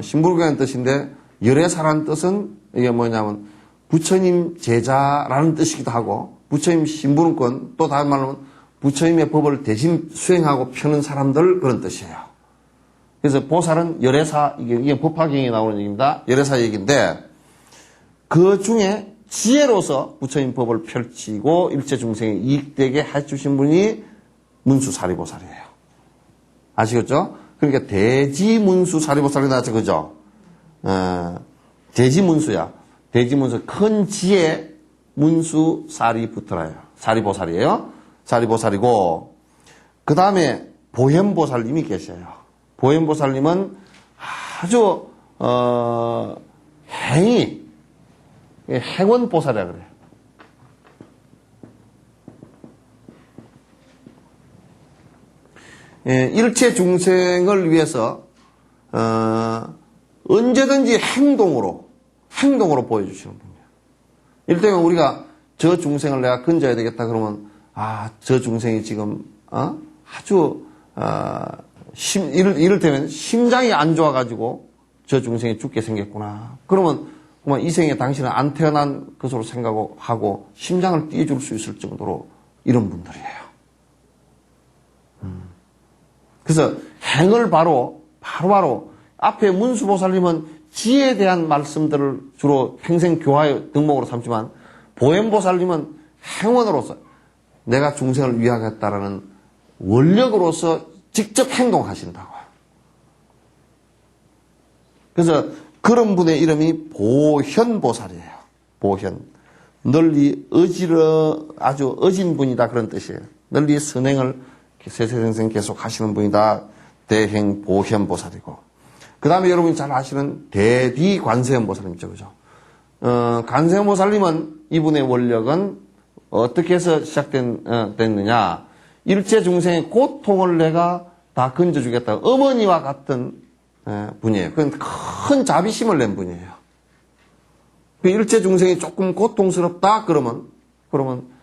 심부름꾼이라는 뜻인데, 열애사라는 뜻은 이게 뭐냐면 부처님 제자라는 뜻이기도 하고, 부처님 심부름꾼, 또 다른 말로 하면 부처님의 법을 대신 수행하고 펴는 사람들, 그런 뜻이에요. 그래서 보살은 열애사, 이게 법화경에 나오는 얘기입니다. 열애사 얘기인데, 그 중에 지혜로서 부처님 법을 펼치고 일체 중생에 이익되게 해주신 분이 문수사리보살이에요. 아시겠죠? 그러니까 대지문수사리보살이 나왔죠. 그죠? 대지문수야. 대지문수, 큰 지혜 문수사리부터라요. 사리보살이에요. 사리보살이고, 그 다음에 보현보살님이 계셔요. 보현보살님은 아주, 행원보살이라 그래요. 일체 중생을 위해서 언제든지 행동으로 보여주시는 분이에요. 일테면 우리가 저 중생을 내가 건져야 되겠다 그러면 저 중생이 지금 아주 이를테면 심장이 안 좋아가지고 저 중생이 죽게 생겼구나. 그러면 이 생에 당신은 안 태어난 것으로 생각하고 심장을 띄워줄 수 있을 정도로 이런 분들이에요. 그래서 행을 바로 앞에 문수보살님은 지혜에 대한 말씀들을 주로 평생 교화의 덕목으로 삼지만, 보현보살님은 행원으로서 내가 중생을 위하겠다라는 원력으로서 직접 행동하신다고요. 그래서 그런 분의 이름이 보현보살이에요. 보현. 널리 아주 어진 분이다, 그런 뜻이에요. 널리 선행을 세세생생 계속 하시는 분이다. 대행 보현보살이고. 그 다음에 여러분이 잘 아시는 대비관세음보살님이죠. 그죠? 관세음보살님은 이분의 원력은 어떻게 해서 됐느냐. 일체 중생의 고통을 내가 다 건져주겠다. 어머니와 같은 분이에요. 그건 큰 자비심을 낸 분이에요. 그 일체 중생이 조금 고통스럽다 그러면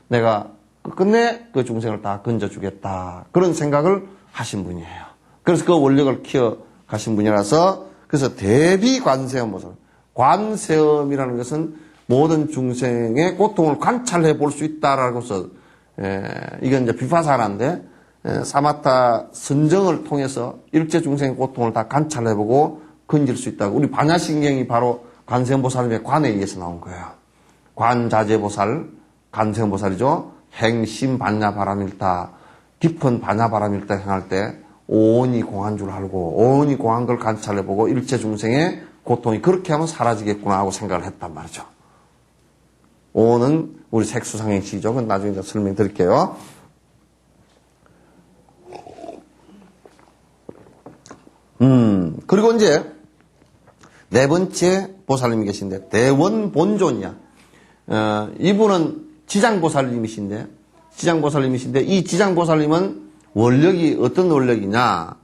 내가 끝내 그 중생을 다 건져주겠다. 그런 생각을 하신 분이에요. 그래서 그 원력을 키워 가신 분이라서 그래서 대비 관세음보살. 관세음이라는 것은 모든 중생의 고통을 관찰해 볼 수 있다라고 해서 이건 이제 비파사라인데 사마타 선정을 통해서 일체 중생의 고통을 다 관찰해보고 건질 수 있다고. 우리 반야신경이 바로 관세음보살님의 관에 의해서 나온 거예요. 관자재보살, 관세음보살이죠. 행심 반야바람일타, 깊은 반야바람일타 행할 때 온이 공한 줄 알고 온이 공한 걸 관찰해보고 일체 중생의 고통이 그렇게 하면 사라지겠구나 하고 생각을 했단 말이죠. 온은 우리 색수상행시죠. 그건 나중에 이제 설명드릴게요. 그리고 이제 네 번째 보살님이 계신데 대원본존이야. 이분은 지장보살님이신데 이 지장보살님은 원력이 어떤 원력이냐?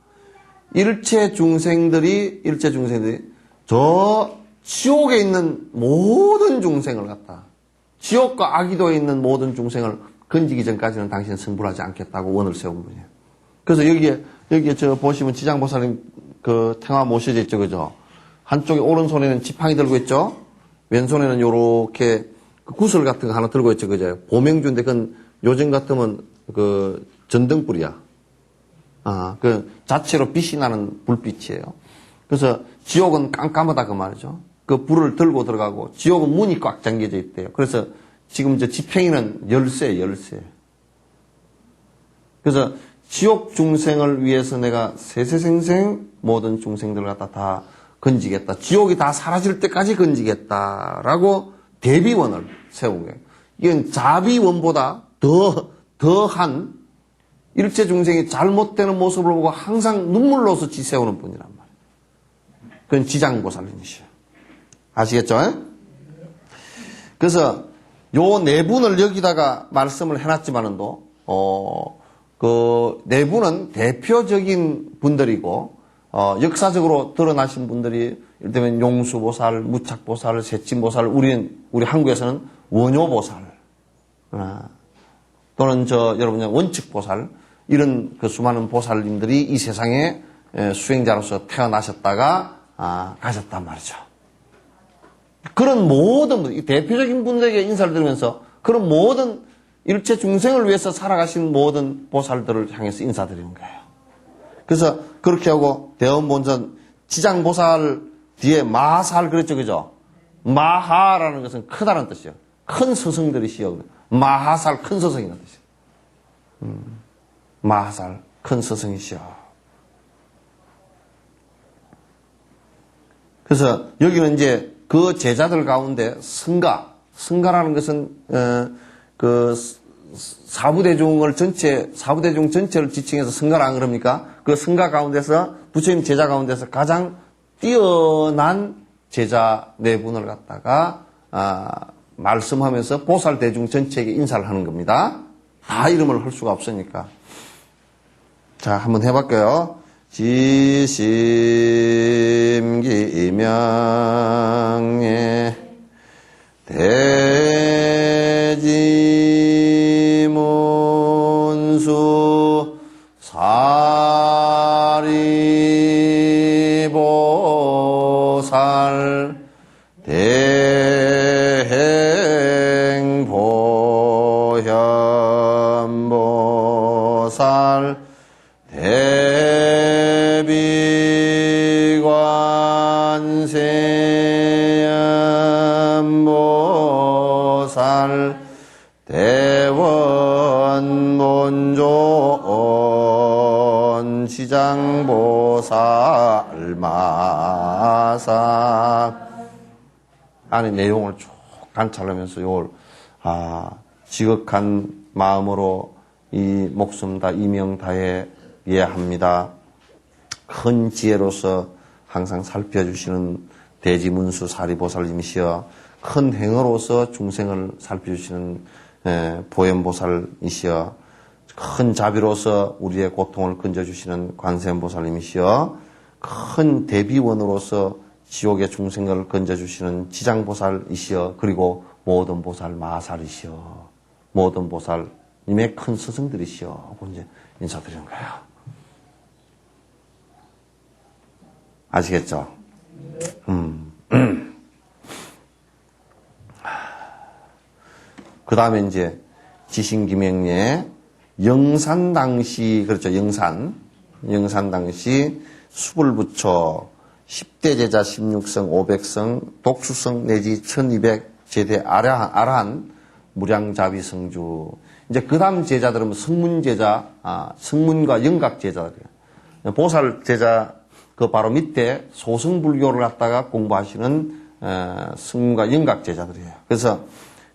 일체 중생들이 저 지옥에 있는 모든 중생을 갖다 지옥과 악의도에 있는 모든 중생을 건지기 전까지는 당신은 승불하지 않겠다고 원을 세운 분이에요. 그래서 여기에 저 보시면 지장보살님 그 탱화 모셔져 있죠, 그죠? 한쪽에 오른손에는 지팡이 들고 있죠? 왼손에는 요렇게 그 구슬 같은 거 하나 들고 있죠, 그죠? 보명주인데 그건 요즘 같으면 그 전등불이야. 그 자체로 빛이 나는 불빛이에요. 그래서 지옥은 깜깜하다 그 말이죠. 그 불을 들고 들어가고 지옥은 문이 꽉 잠겨져 있대요. 그래서 지금 저 지팽이는 열쇠. 그래서 지옥 중생을 위해서 내가 세세생생 모든 중생들을 갖다 다 건지겠다. 지옥이 다 사라질 때까지 건지겠다라고 대비원을 세운 거예요. 이건 자비원보다 더한 일체 중생이 잘못되는 모습을 보고 항상 눈물로서 지세우는 분이란 말이에요. 그건 지장보살님이시요. 아시겠죠? 그래서 요 네 분을 여기다가 말씀을 해놨지만은도 그 네 분은 대표적인 분들이고 역사적으로 드러나신 분들이 예를 들면 용수보살, 무착보살, 세친보살, 우리 한국에서는 원효보살 또는 여러분 원측보살 이런 그 수많은 보살님들이 이 세상에 수행자로서 태어나셨다가 가셨단 말이죠. 그런 모든 분, 대표적인 분들에게 인사를 드리면서 그런 모든 일체 중생을 위해서 살아가신 모든 보살들을 향해서 인사드리는 거예요. 그래서 그렇게 하고 대원본전 지장보살 뒤에 마살 그랬죠, 그죠? 마하라는 것은 크다는 뜻이에요. 큰 스승들이시여. 마하살 큰 스승이라는 뜻이에요. 마하살 큰 스승이시여. 그래서 여기는 이제 그 제자들 가운데 승가라는 것은 그 사부대중 전체를 지칭해서 승가라 안 그럽니까? 그 승가 가운데서 부처님 제자 가운데서 가장 뛰어난 제자 네 분을 갖다가 말씀하면서 보살 대중 전체에게 인사를 하는 겁니다. 다 이름을 할 수가 없으니까. 자, 한번 해볼게요. 지심기명예 대지문수 사리보살 대행보현보살 대비관세음보살 대원본존 지장보살 마사 안에 내용을 쭉 관찰하면서 이걸 지극한 마음으로 이 목숨 다 이명 다해 예합니다. 큰 지혜로서 항상 살펴주시는 대지문수 사리보살님이시여 큰 행어로서 중생을 살펴주시는 보현보살이시여 큰 자비로서 우리의 고통을 건져주시는 관세음보살님이시여 큰 대비원으로서 지옥의 중생을 건져주시는 지장보살이시여 그리고 모든 보살 마살이시여 모든 보살님의 큰 스승들이시여 하고 이제 인사드리는 거예요. 아시겠죠? 그 다음에 이제 지신기명리에 영산당시, 그렇죠. 영산당시 수불부처 10대 제자 16성, 500성, 독수성 내지 1200 제대 아라한 무량자비성주. 이제 그 다음 제자들은 성문제자, 성문과 영각제자들이에요. 보살 제자 그 바로 밑에 소승불교를 갖다가 공부하시는 성문과 영각제자들이에요. 그래서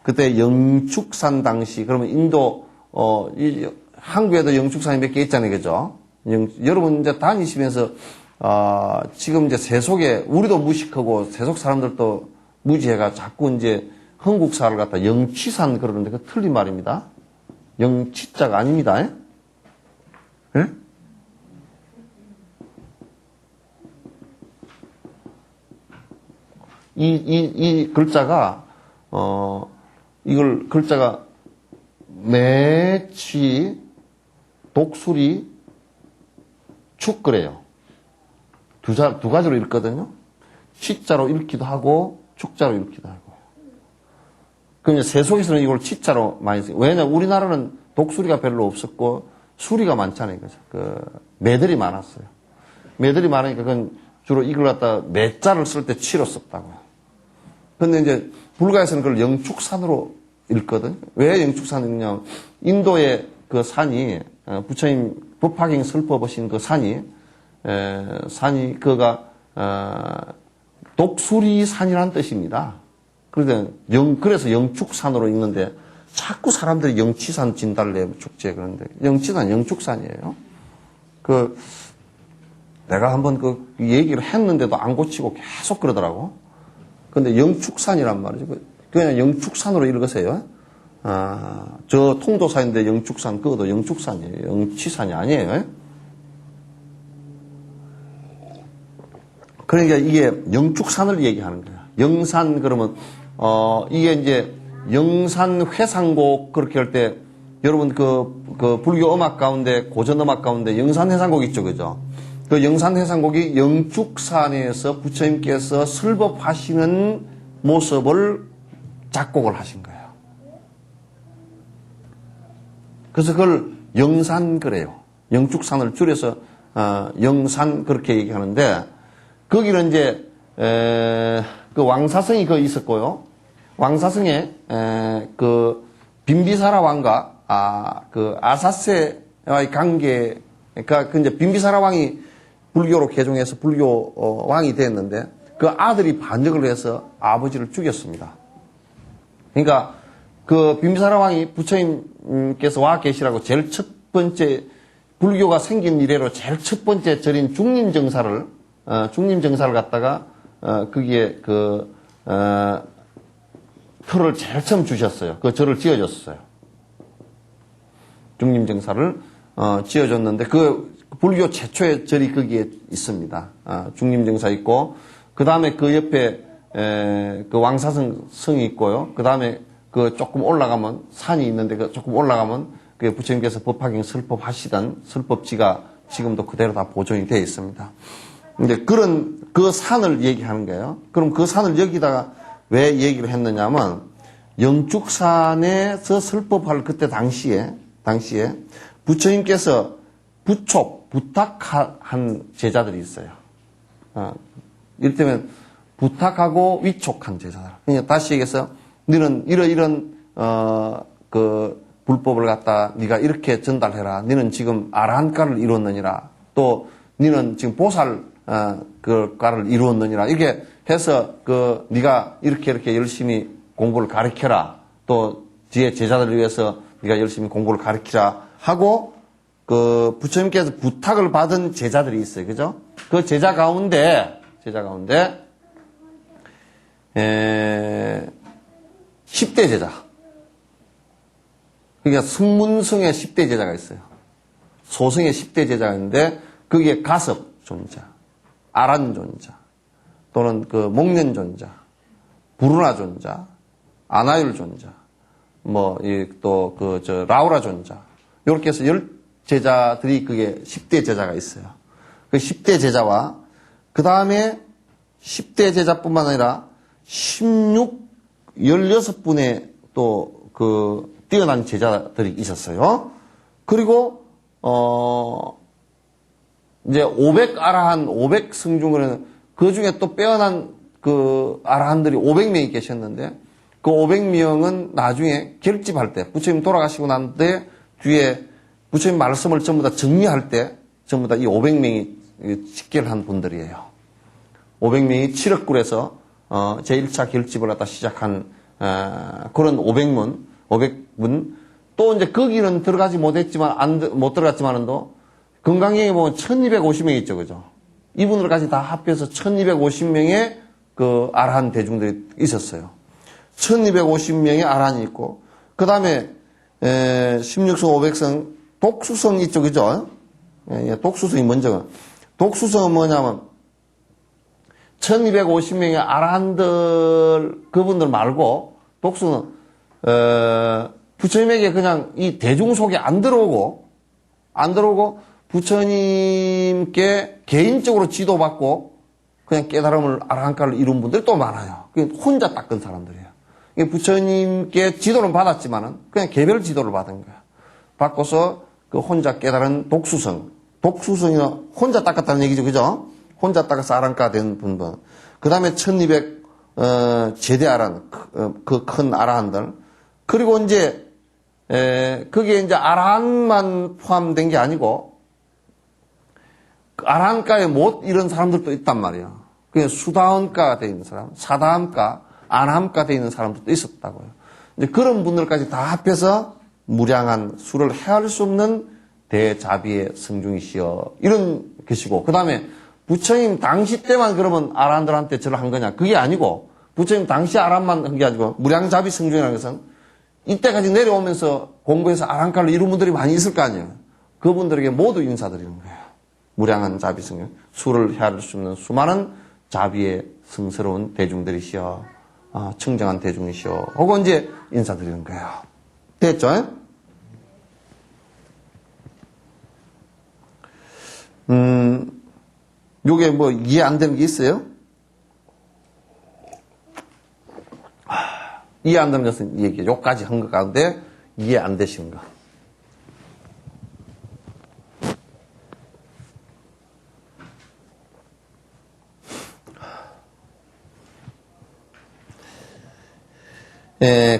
그때 영축산 당시, 그러면 인도, 한국에도 영축산이 몇 개 있잖아요. 그죠? 여러분 이제 다니시면서, 지금 이제 세속에, 우리도 무식하고 세속 사람들도 무지해가 자꾸 이제 흥국사를 갖다 영취산 그러는데 그 틀린 말입니다. 영취자가 아닙니다. 예? 이 글자가, 이걸 글자가 매취, 독수리, 축 그래요. 두 가지로 읽거든요. 취자로 읽기도 하고 축자로 읽기도 하고. 그럼 이제 세속에서는 이걸 취자로 많이 써요. 왜냐면 우리나라는 독수리가 별로 없었고 수리가 많잖아요. 그죠? 매들이 많았어요. 매들이 많으니까 그건 주로 이걸 갖다 매자를 쓸 때 취로 썼다고요. 근데 이제 불가에서는 그걸 영축산으로 읽거든요. 왜 영축산이냐? 인도의 그 산이 부처님 법화경 설법하신 그 산이 그가 독수리 산이라는 뜻입니다. 그래서 영축산으로 읽는데 자꾸 사람들이 영취산 진달래 축제 그런데 영취산 영축산이에요. 내가 한번 그 얘기를 했는데도 안 고치고 계속 그러더라고. 근데 영축산이란 말이죠. 그냥 영축산으로 읽으세요. 저 통도사인데 영축산, 그것도 영축산이에요. 영취산이 아니에요. 그러니까 이게 영축산을 얘기하는 거야. 영산, 그러면, 이게 이제 영산 회상곡 그렇게 할 때, 여러분 그 불교 음악 가운데, 고전 음악 가운데 영산 회상곡 있죠. 그죠? 그 영산 회상곡이 영축산에서 부처님께서 설법하시는 모습을 작곡을 하신 거예요. 그래서 그걸 영산 그래요. 영축산을 줄여서 영산 그렇게 얘기하는데 거기는 이제 그 왕사성이 거기 있었고요. 왕사성에 그 빈비사라 왕과 그 아사세와의 관계가 이제 빈비사라 왕이 불교로 개종해서 불교 왕이 됐는데 그 아들이 반역을 해서 아버지를 죽였습니다. 그러니까 그 빈비사라 왕이 부처님께서 와 계시라고 제일 첫 번째 불교가 생긴 이래로 제일 첫 번째 절인 중림정사를 갖다가 거기에 터를 제일 처음 주셨어요. 그 절을 지어줬어요. 중림정사를 지어줬는데 그 불교 최초의 절이 거기에 있습니다. 중림정사 있고 그 다음에 그 옆에 그 왕사성 성이 있고요. 그 다음에 그 조금 올라가면 산이 있는데 그 조금 올라가면 그 부처님께서 법화경 설법하시던 설법지가 지금도 그대로 다 보존이 되어 있습니다. 근데 그 산을 얘기하는 거예요. 그럼 그 산을 여기다가 왜 얘기를 했느냐면 영축산에서 설법할 그때 당시에 부처님께서 부탁한 제자들이 있어요. 이를테면 부탁하고 위촉한 제자들. 그러니까 다시 얘기해서 너는 이런 그 불법을 갖다 네가 이렇게 전달해라. 너는 지금 아라한가를 이루었느니라. 또 너는 지금 보살 그 과를 이루었느니라. 이렇게 해서 그 네가 이렇게 열심히 공부를 가르쳐라. 또 뒤에 제자들을 위해서 네가 열심히 공부를 가르치라 하고 그 부처님께서 부탁을 받은 제자들이 있어요. 그죠? 그 제자 가운데 10대 제자. 그러니까 승문성의 10대 제자가 있어요. 소승의 10대 제자가 있는데 거기에 가섭 존자, 아란 존자, 또는 그 목련 존자, 부르나 존자, 아나율 존자, 라우라 존자. 이렇게 해서 10제자들이 그게 10대 제자가 있어요. 그 10대 제자와 그 다음에 10대 제자뿐만 아니라 16분의 또 그 뛰어난 제자들이 있었어요. 그리고 이제 500아라한 500승 중에는 그 중에 또 빼어난 그 아라한들이 500명이 계셨는데 그 500명은 나중에 결집할 때 부처님 돌아가시고 난 뒤에 뒤에 부처님 말씀을 전부 다 정리할 때 전부 다 이 500명이 직결한 분들이에요. 500명이 7억굴에서 제1차 결집을 갖다 시작한 그런 500분 또 이제 거기는 들어가지 못했지만 못 들어갔지만도 건강경에 보면 1250명 있죠, 그죠? 이분들까지 다 합해서 1250명의 그 아라한 대중들이 있었어요. 1250명의 아라한이 있고 그 다음에 16성 500성 독수성 있죠, 그죠? 독수성이 먼저. 독수성은 뭐냐면 1250명의 아라한들 그분들 말고 독수는 부처님에게 그냥 이 대중 속에 안 들어오고 부처님께 개인적으로 지도받고 그냥 깨달음을 아라한가를 이룬 분들이 또 많아요. 혼자 닦은 사람들이에요. 부처님께 지도를 받았지만은 그냥 개별 지도를 받은 거야. 받고서 그 혼자 깨달은 독수성이나 혼자 닦았다는 얘기죠, 그죠? 혼자 닦아서 아라한가 된 분들. 그 다음에 1200 제대 아라한 그 큰 아라한들. 그리고 이제 거기에 이제 아라한만 포함된 게 아니고 아라한가에 못 이런 사람들도 있단 말이에요. 그게 수다원가가 되어 있는 사람, 사다함가, 안함가 되어 있는 사람들도 있었다고요. 이제 그런 분들까지 다 합해서 무량한 수를 헤아릴 수 없는 대자비의 성중이시여 이런 것이고 그 다음에 부처님 당시 때만 그러면 아라한들한테 절을 한 거냐? 그게 아니고 부처님 당시 아라한만 한 게 아니고 무량자비 성중이라는 것은 이때까지 내려오면서 공부해서 아라한가를 이룬 분들이 많이 있을 거 아니에요. 그분들에게 모두 인사드리는 거예요. 무량한 자비 성중, 수를 헤아릴 수 없는 수많은 자비의 성스러운 대중들이시여, 청정한 대중이시여 하고 이제 인사드리는 거예요. 됐죠? 요게 뭐 이해 안 되는 게 있어요? 이해 안 되는 것은 이 얘기, 요까지 한 것 가운데 이해 안 되시는 거.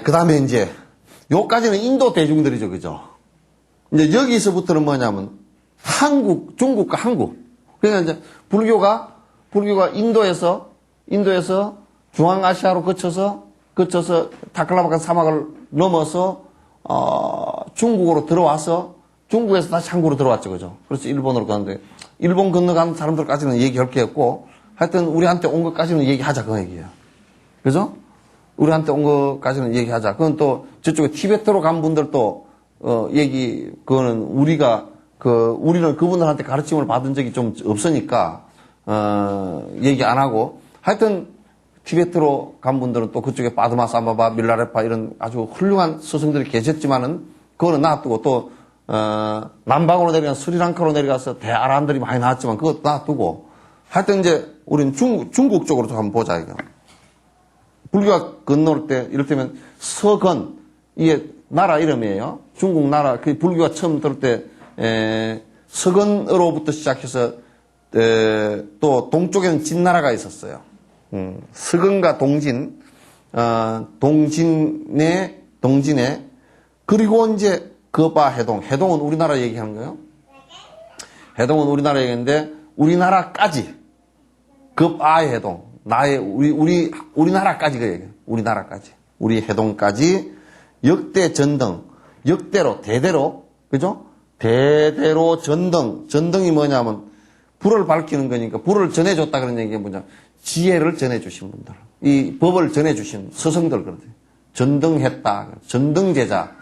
그 다음에 이제, 요까지는 인도 대중들이죠, 그죠? 이제 여기서부터는 뭐냐면, 중국과 한국. 그러니까 이제, 불교가 인도에서 중앙아시아로 거쳐서 타클라마칸 사막을 넘어서, 중국으로 들어와서, 중국에서 다시 한국으로 들어왔죠, 그죠? 그래서 일본으로 가는데, 일본 건너간 사람들까지는 얘기할 게 없고, 하여튼 우리한테 온 것까지는 얘기하자, 그 얘기예요. 그죠? 우리한테 온 것까지는 얘기하자. 그건 또 저쪽에 티베트로 간 분들도 그거는 우리는 그분들한테 가르침을 받은 적이 좀 없으니까 얘기 안 하고 하여튼 티베트로 간 분들은 또 그쪽에 바드마 사마바 밀라레파 이런 아주 훌륭한 스승들이 계셨지만은 그거는 놔두고 또 남방으로 내려간 스리랑카로 내려가서 대아라한들이 많이 나왔지만 그것도 놔두고 하여튼 이제 우리는 중국 쪽으로 좀 한번 보자 이거. 불교가 건너올 때, 이를테면, 서건, 이게 나라 이름이에요. 중국 나라, 그 불교가 처음 들을 때, 서건으로부터 시작해서, 또 동쪽에는 진나라가 있었어요. 서건과 동진에, 그리고 이제, 거바 해동은 우리나라 얘기하는 거예요. 해동은 우리나라 얘기인데, 우리나라까지, 겁아의 해동. 우리나라까지 그 얘기예요. 우리나라까지. 우리 해동까지 역대 전등, 대대로, 그죠? 대대로 전등이 뭐냐면 불을 밝히는 거니까 불을 전해줬다 그런 얘기가 뭐냐. 지혜를 전해주신 분들. 이 법을 전해주신 스승들 그러더니 전등했다. 전등제자.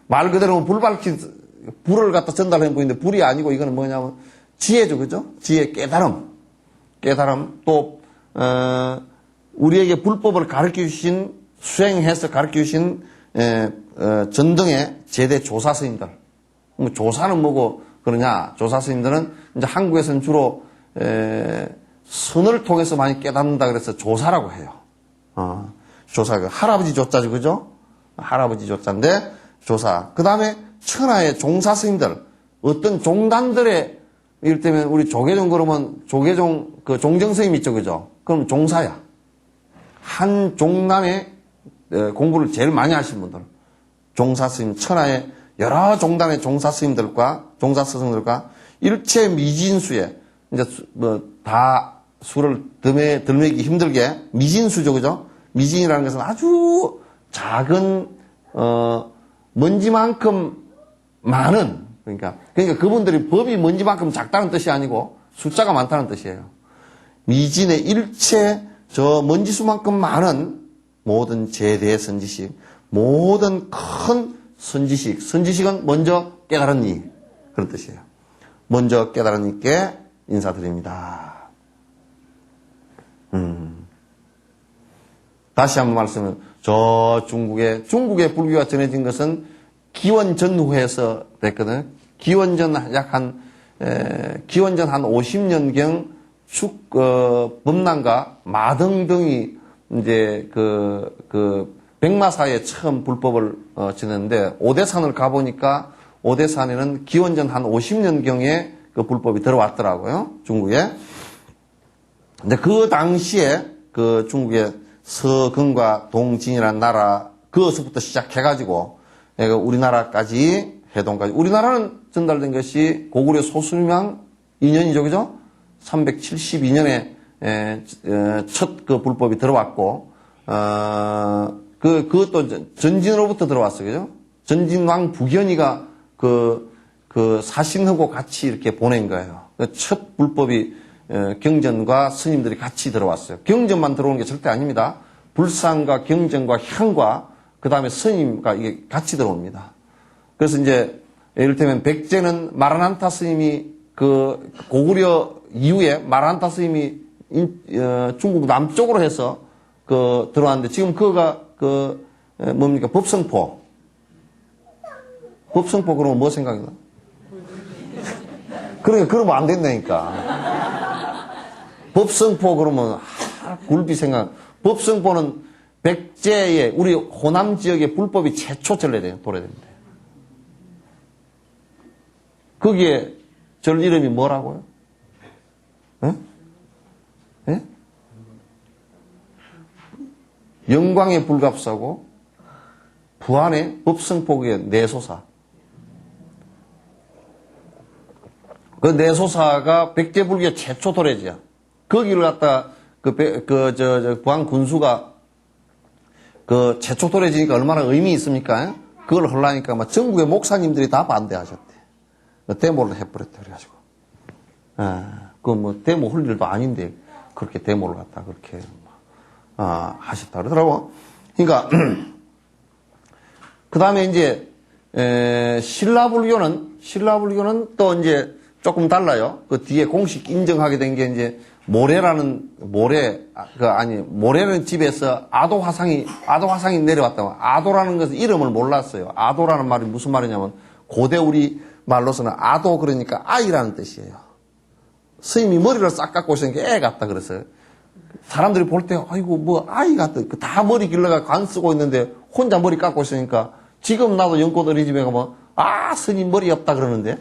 말 그대로 불을 갖다 전달해 보이는데 불이 아니고 이거는 뭐냐면 지혜죠. 그죠? 지혜, 깨달음. 또, 우리에게 불법을 가르쳐 주신, 수행해서 가르쳐 주신, 전등의 제대 조사 스님들. 뭐 조사는 뭐고 그러냐? 조사 스님들은 이제 한국에서는 주로, 선을 통해서 많이 깨닫는다 그래서 조사라고 해요. 조사, 할아버지 조자죠. 그죠? 할아버지 조자인데, 조사. 그 다음에 천하의 종사 스님들. 어떤 종단들의, 이를테면 우리 조계종 그러면 조계종, 그 종정 스님 있죠. 그죠? 그럼 종사야. 한 종남의 공부를 제일 많이 하신 분들. 종사 스님, 천하의 여러 종단의 종사 스님들과, 종사 스승들과 일체 미진수에, 이제 다 수를 들매기 힘들게 미진수죠. 그죠? 미진이라는 것은 아주 작은, 먼지만큼 많은, 그러니까 그분들이 법이 먼지만큼 작다는 뜻이 아니고 숫자가 많다는 뜻이에요. 미진의 일체 저 먼지수만큼 많은 모든 제대 선지식, 모든 큰 선지식, 선지식은 먼저 깨달은 이, 그런 뜻이에요. 먼저 깨달은 이께 인사드립니다. 다시 한번 말씀을, 저 중국의 불교가 전해진 것은 기원 전후에서 됐거든요. 기원전 한 50년경 범람과 마등 등이 이제 백마사에 처음 불법을 지냈는데, 오대산을 가보니까 오대산에는 기원전 한 50년경에 그 불법이 들어왔더라고요. 중국에. 근데 그 당시에 그 중국의 서근과 동진이라는 나라, 그것부터 시작해가지고, 우리나라까지, 해동까지. 우리나라는 전달된 것이 고구려 소수명 2년이죠. 그죠? 372년에 첫 그 불법이 들어왔고, 그것도 전진으로부터 들어왔어요. 그죠? 전진왕 부견이가 그 사신하고 같이 이렇게 보낸 거예요. 첫 불법이 경전과 스님들이 같이 들어왔어요. 경전만 들어오는 게 절대 아닙니다. 불상과 경전과 향과 그 다음에 스님과 이게 같이 들어옵니다. 그래서 이제 이를테면 백제는 마라난타 스님이 그 고구려 이후에 마라난타 스님이 중국 남쪽으로 해서 그 들어왔는데 지금 그거가 뭡니까? 법성포 그러면 뭐 생각이 나? 그러니까 그러면 안 된다니까. 법성포 그러면 굴비 생각. 법성포는 백제의 우리 호남 지역의 불법이 최초 도래됩니다. 거기에 절 이름이 뭐라고요? 예? 예? 영광의 불갑사고 부안의 법성포의 내소사. 그 내소사가 백제불교의 최초 도래지야. 거기를 갖다 부안 군수가 그 최초 도래지니까 얼마나 의미 있습니까? 그걸 하려니까 막 전국의 목사님들이 다 반대하셨대. 데모를 해버렸대. 그래가지고 그 뭐 데모 할 일도 아닌데 그렇게 데모를 갖다 그렇게 하셨다 그러더라고. 그러니까 그 다음에 이제 신라불교는 또 이제 조금 달라요. 그 뒤에 공식 인정하게 된 게 이제 모래라는 집에서 아도 화상이 내려왔다고. 아도라는 것은 이름을 몰랐어요. 아도라는 말이 무슨 말이냐면 고대 우리 말로서는 아도 그러니까 아이라는 뜻이에요. 스님이 머리를 싹 깎고 있으니까 애 같다 그랬어요. 사람들이 볼 때 아이고 뭐 아이 같다. 다 머리 길러가 관 쓰고 있는데 혼자 머리 깎고 있으니까 지금 나도 연꽃 어린이집에 가면 스님 머리 없다 그러는데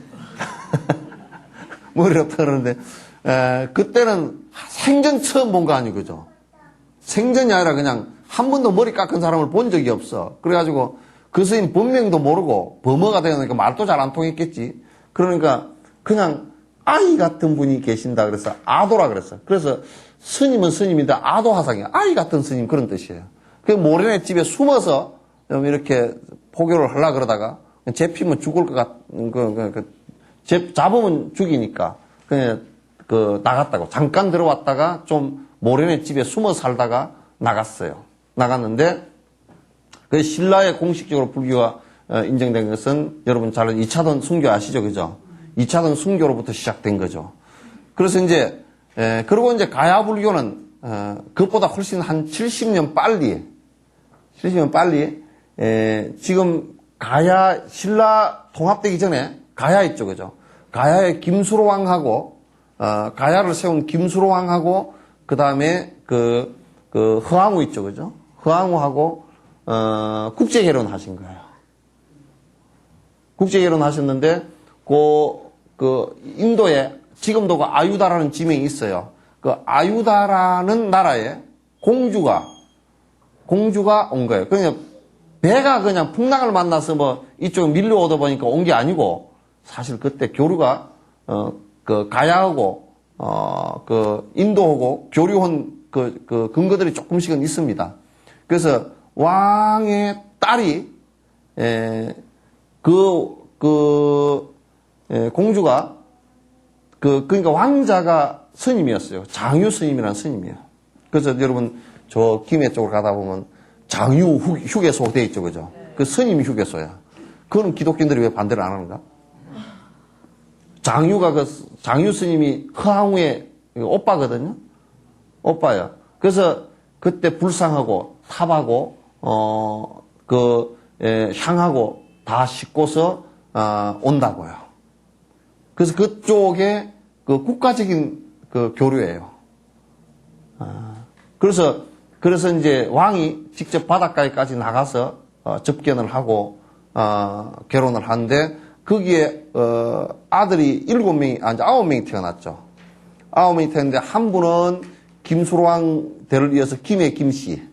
머리 없다 그러는데 그때는 생전 처음 본 거 아니고 그죠? 생전이 아니라 그냥 한 번도 머리 깎은 사람을 본 적이 없어. 그래가지고 그 스님 본명도 모르고 범어가 되니까 말도 잘 안 통했겠지. 그러니까 그냥 아이 같은 분이 계신다 그래서 아도라 그랬어. 그래서 스님은 스님인데 아도 화상이야. 아이 같은 스님 그런 뜻이에요. 그 모래내 집에 숨어서 이렇게 포교를 하려고 그러다가 잡히면 죽을 것 잡으면 죽이니까 그냥 나갔다고. 잠깐 들어왔다가 좀 모래내 집에 숨어 살다가 나갔어요. 나갔는데 그 신라에 공식적으로 불교가 인정된 것은 여러분 잘 아는 2차원 순교 아시죠? 그죠? 2차원 순교로부터 시작된 거죠. 그래서 이제 그리고 이제 가야 불교는 그것보다 훨씬 한 70년 빨리 지금 가야 신라 통합되기 전에 가야 있죠, 그죠? 가야의 김수로왕하고 가야를 세운 김수로왕하고 그 다음에 그 허황우 있죠, 그죠? 허황우하고 국제 결혼하신 거예요. 국제 결혼하셨는데 그 인도에 지금도 그 아유다라는 지명이 있어요. 그 아유다라는 나라에 공주가 온 거예요. 그냥 배가 그냥 풍랑을 만나서 뭐 이쪽 밀려오다 보니까 온 게 아니고 사실 그때 교류가 그 가야하고 그 인도하고 교류한 그 근거들이 조금씩은 있습니다. 그래서 왕의 딸이 공주가 그러니까 왕자가 스님이었어요. 장유 스님이라는 스님이에요. 그래서 여러분 저 김해 쪽으로 가다 보면 장유 휴게소 돼 있죠, 그죠? 그 스님 휴게소야. 그거는 기독교인들이 왜 반대를 안 하는가? 장유 스님이 허황우의 오빠거든요. 오빠야. 그래서 그때 불상하고 탑하고 향하고 다 싣고서 온다고요. 그래서 그쪽에 그 국가적인 그 교류예요. 그래서 이제 왕이 직접 바닷가에까지 나가서 접견을 하고 결혼을 하는데 거기에 아들이 9명이 태어났죠. 9명이 태어났는데 한 분은 김수로왕 대를 이어서 김의 김씨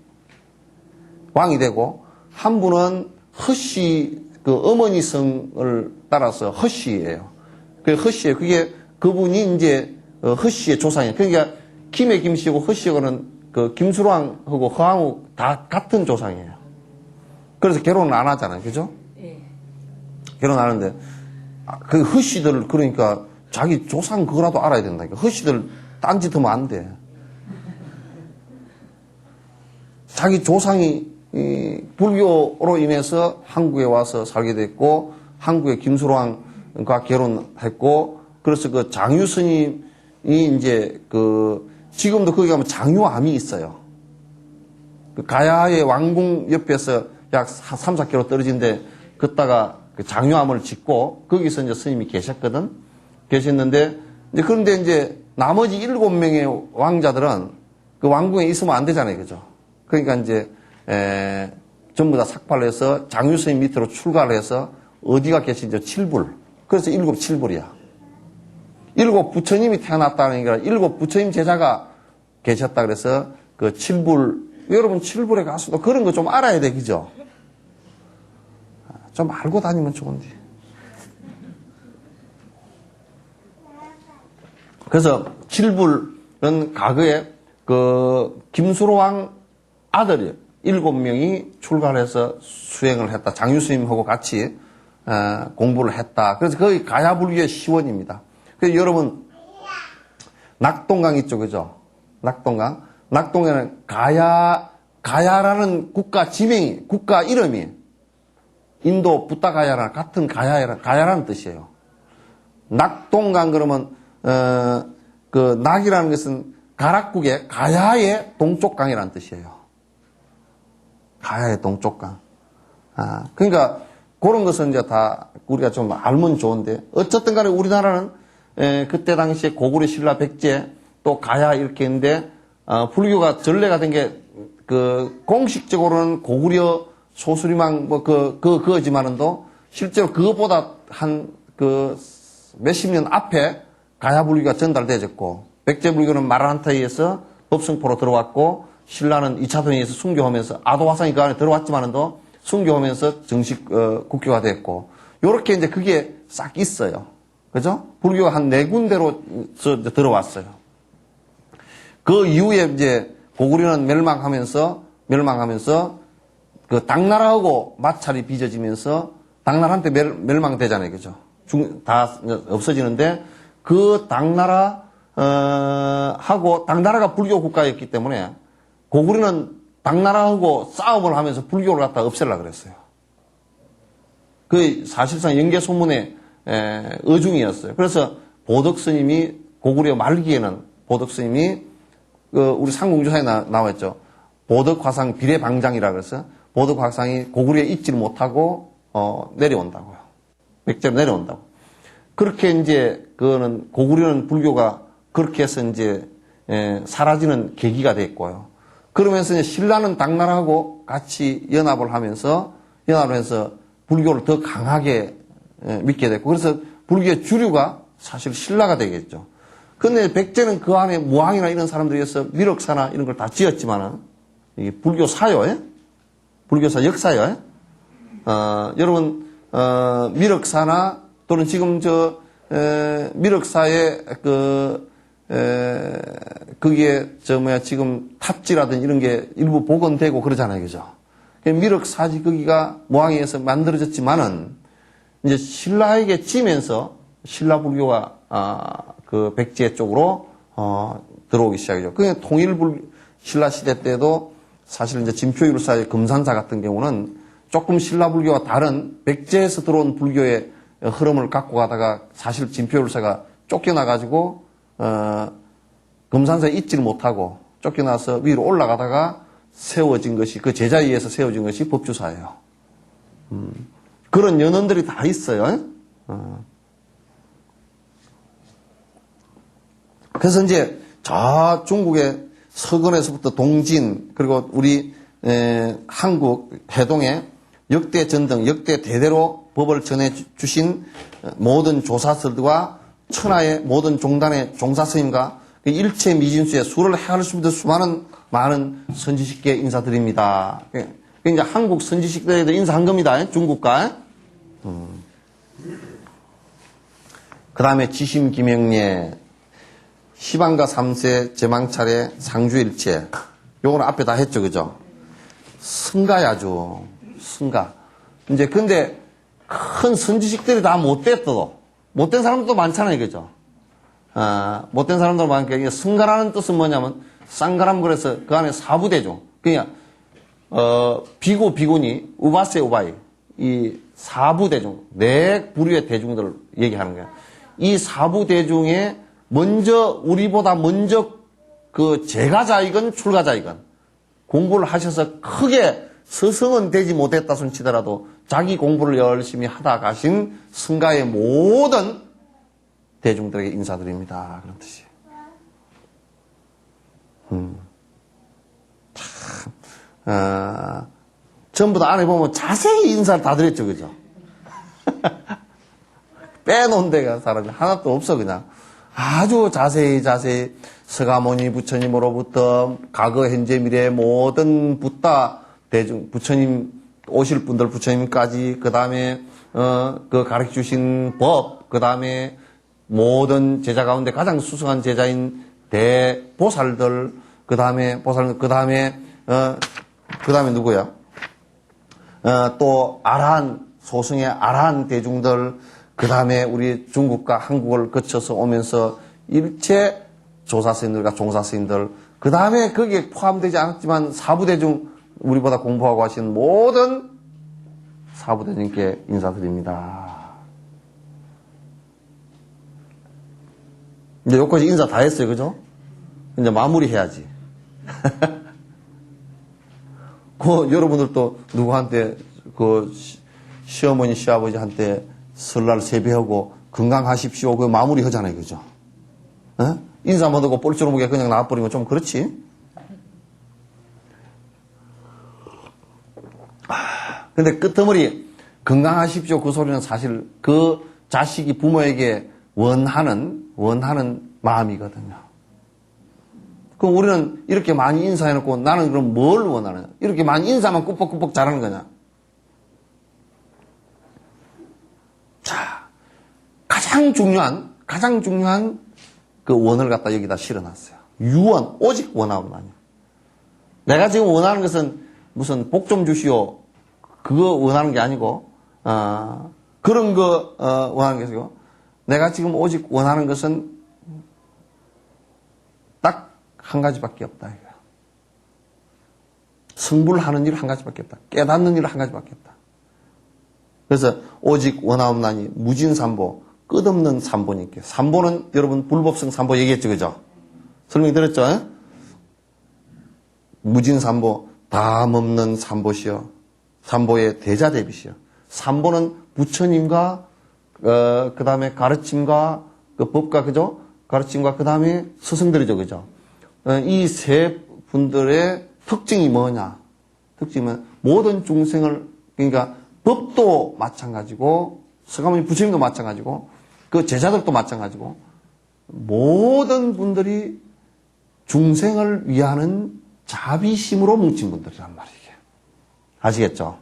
왕이 되고 한 분은 허씨 그 어머니 성을 따라서 허씨예요. 그 허씨예요. 그분이 이제 허씨의 조상이에요. 그러니까 김의 김씨고 허씨고는 그 김수로왕하고 허황우 다 같은 조상이에요. 그래서 결혼을 안 하잖아요. 그죠? 결혼 안 하는데 그 허씨들 그러니까 자기 조상 그거라도 알아야 된다니까. 허씨들 딴짓하면 안 돼. 자기 조상이 불교로 인해서 한국에 와서 살게 됐고 한국의 김수로왕과 결혼했고 그래서 그 장유 스님이 이제 지금도 거기 가면 장유암이 있어요. 그 가야의 왕궁 옆에서 약 3, 4km 떨어진데 걷다가 그 장유암을 짓고 거기서 이제 스님이 계셨는데 그런데 이제 나머지 7명의 왕자들은 그 왕궁에 있으면 안 되잖아요. 그죠? 그러니까 이제 전부 다 삭발을 해서 장유 스님 밑으로 출가를 해서 어디가 계신지 7불. 그래서 7불이야. 7 부처님이 태어났다는 게 아니라 7 부처님 제자가 계셨다 그래서 그 7불, 여러분 7불에 가서도 그런 거 좀 알아야 돼, 그죠? 좀 알고 다니면 좋은데. 그래서 7불은 과거에 그 김수로왕 아들이 7명이 출가를 해서 수행을 했다. 장유 스님하고 같이 공부를 했다. 그래서 거기 가야불교의 시원입니다. 그래서 여러분 낙동강 있죠, 그죠? 낙동강에는 가야라는 국가 이름이 인도 부타 가야랑 같은 가야라는 뜻이에요. 낙동강 그러면 그 낙이라는 것은 가락국의 가야의 동쪽 강이라는 뜻이에요. 가야의 동쪽 강. 그러니까 그런 것은 이제 다 우리가 좀 알면 좋은데 어쨌든 간에 우리나라는 그때 당시에 고구려 신라 백제 또 가야 이렇게 있는데 불교가 전래가 된 게 그 공식적으로는 고구려 소수리망 그거지만은도 실제로 그것보다 한 몇십 년 앞에 가야 불교가 전달되었고 백제 불교는 마라한타에서 법성포로 들어왔고 신라는 2차선에서 순교하면서 아도화상이 그 안에 들어왔지만은도 순교하면서 정식 국교가 됐고 요렇게 이제 그게 싹 있어요. 그죠? 불교가 한 4군데로 들어왔어요. 그 이후에 이제 고구려는 멸망하면서 그 당나라하고 마찰이 빚어지면서 당나라한테 멸망되잖아요. 그죠? 다 없어지는데 그 당나라 하고 당나라가 불교 국가였기 때문에 고구려는 당나라하고 싸움을 하면서 불교를 갖다 없애려고 그랬어요. 그 사실상 영계소문의 어중이었어요. 그래서 보덕 스님이 고구려 말기에는 보덕 스님이 우리 상공주사에 나와 있죠. 보덕 화상 비례방장이라 그래서 보덕 화상이 고구려에 있지를 못하고 내려온다고요. 백제로 내려온다고. 그렇게 이제 그거는 고구려는 불교가 그렇게 해서 이제 사라지는 계기가 됐고요. 그러면서 이제 신라는 당나라하고 같이 연합을 하면서 불교를 더 강하게 믿게 됐고, 그래서 불교의 주류가 사실 신라가 되겠죠. 근데 백제는 그 안에 무왕이나 이런 사람들이 있어서 미륵사나 이런 걸 다 지었지만은, 이게 불교사요, 불교사 역사요. 여러분, 미륵사나 또는 지금 미륵사의 그게 지금 탑지라든 이런 게 일부 복원되고 그러잖아요, 그죠? 미륵사지 거기가 모항에서 만들어졌지만은 이제 신라에게 지면서 신라 불교가 그 백제 쪽으로 들어오기 시작이죠. 그 신라 시대 때도 사실 이제 진표율사의 금산사 같은 경우는 조금 신라 불교와 다른 백제에서 들어온 불교의 흐름을 갖고 가다가 사실 진표율사가 쫓겨나가지고 금산사에 있지를 못하고 쫓겨나서 위로 올라가다가 세워진 것이, 그 제자에 의해서 세워진 것이 법주사예요. 그런 연원들이 다 있어요. 그래서 이제 저 중국의 서건에서부터 동진, 그리고 우리 한국 해동에 역대 전등, 역대 대대로 법을 전해주신 모든 조사설과 천하의 모든 종단의 종사스님과 일체 미진수의 수를 헤아릴 수 없는 수많은 많은 선지식께 인사드립니다. 이제 한국 선지식들에도 인사한 겁니다. 중국과. 그 다음에 지심기명례, 시방가 3세, 제망차례, 상주일체. 요거는 앞에 다 했죠, 그죠? 승가야죠. 승가. 이제 근데 큰 선지식들이 다 못됐어도, 못된 사람도 많잖아요, 그죠? 못된 사람들 많으니까 승가라는 뜻은 뭐냐면 쌍가람 그래서 그 안에 사부대중. 그냥 비구 비구니 우바세 우바이 이 사부대중 네 부류의 대중들을 얘기하는 거야. 이 사부대중에 먼저 우리보다 먼저 그 재가자이건 출가자이건 공부를 하셔서 크게 스승은 되지 못했다 손치더라도 자기 공부를 열심히 하다 가신 승가의 모든 대중들에게 인사드립니다. 그런 뜻이에요. 전부 다 안에 보면 자세히 인사를 다 드렸죠, 그죠? 빼놓은 데가 사람이 하나도 없어, 그냥. 아주 자세히 서가모니 부처님으로부터 과거, 현재, 미래 모든 붓다 대중, 부처님 오실 분들 부처님까지, 그 다음에, 그 가르쳐 주신 법, 그 다음에 모든 제자 가운데 가장 수승한 제자인 대보살들, 그 다음에 누구야? 또 아라한, 소승의 아라한 대중들, 그 다음에 우리 중국과 한국을 거쳐서 오면서 일체 조사스님들과 종사스님들, 그 다음에 거기에 포함되지 않았지만 사부대중, 우리보다 공부하고 하신 모든 사부대중께 인사드립니다. 이제 여기까지 인사 다 했어요, 그죠? 이제 마무리 해야지. 여러분들도 누구한테, 시어머니, 시아버지한테 설날 세배하고 건강하십시오. 그 마무리 하잖아요, 그죠? 인사 못하고 뻘쭘하게 그냥 나와버리면 좀 그렇지? 근데 끄트머리 건강하십시오. 그 소리는 사실 그 자식이 부모에게 원하는 마음이거든요. 그럼 우리는 이렇게 많이 인사해놓고 나는 그럼 뭘 원하느냐? 이렇게 많이 인사만 꾸벅꾸벅 잘하는 거냐? 자, 가장 중요한 그 원을 갖다 여기다 실어놨어요. 유원, 오직 원하고는 아니야. 내가 지금 원하는 것은 무슨 복 좀 주시오. 그거 원하는 게 아니고, 그런 거, 원하는 게 아니고, 내가 지금 오직 원하는 것은 한 가지밖에 없다. 이거야. 성불하는 일 한 가지밖에 없다. 깨닫는 일 한 가지밖에 없다. 그래서 오직 원하옵나니 무진삼보, 끝없는 삼보니까. 삼보는 여러분 불법성 삼보 얘기했죠, 그죠? 설명드렸죠? 무진삼보, 다함없는 삼보시여, 삼보의 대자대비시여. 삼보는 부처님과 그 다음에 가르침과 그 법과 그죠? 가르침과 그 다음에 스승들이죠, 그죠? 이 세 분들의 특징이 뭐냐? 특징은 모든 중생을, 그러니까 법도 마찬가지고, 서가모니 부처님도 마찬가지고, 그 제자들도 마찬가지고, 모든 분들이 중생을 위하는 자비심으로 뭉친 분들이란 말이에요. 아시겠죠?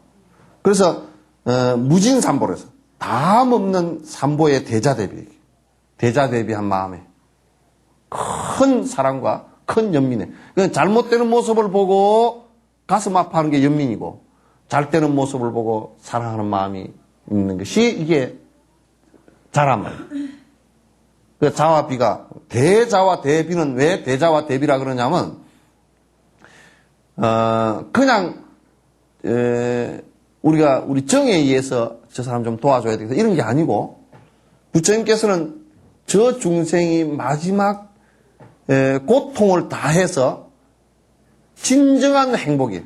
그래서 무진삼보로 해서 다함없는 삼보의 대자대비한 마음에 큰 사랑과 큰 연민에, 잘못되는 모습을 보고 가슴 아파하는 게 연민이고, 잘 되는 모습을 보고 사랑하는 마음이 있는 것이 이게 자란 말이에요. 그 자와 비가, 대자와 대비는 왜 대자와 대비라 그러냐면, 그냥, 우리 정에 의해서 저 사람 좀 도와줘야 되겠다, 이런 게 아니고, 부처님께서는 저 중생이 마지막, 고통을 다해서 진정한 행복이,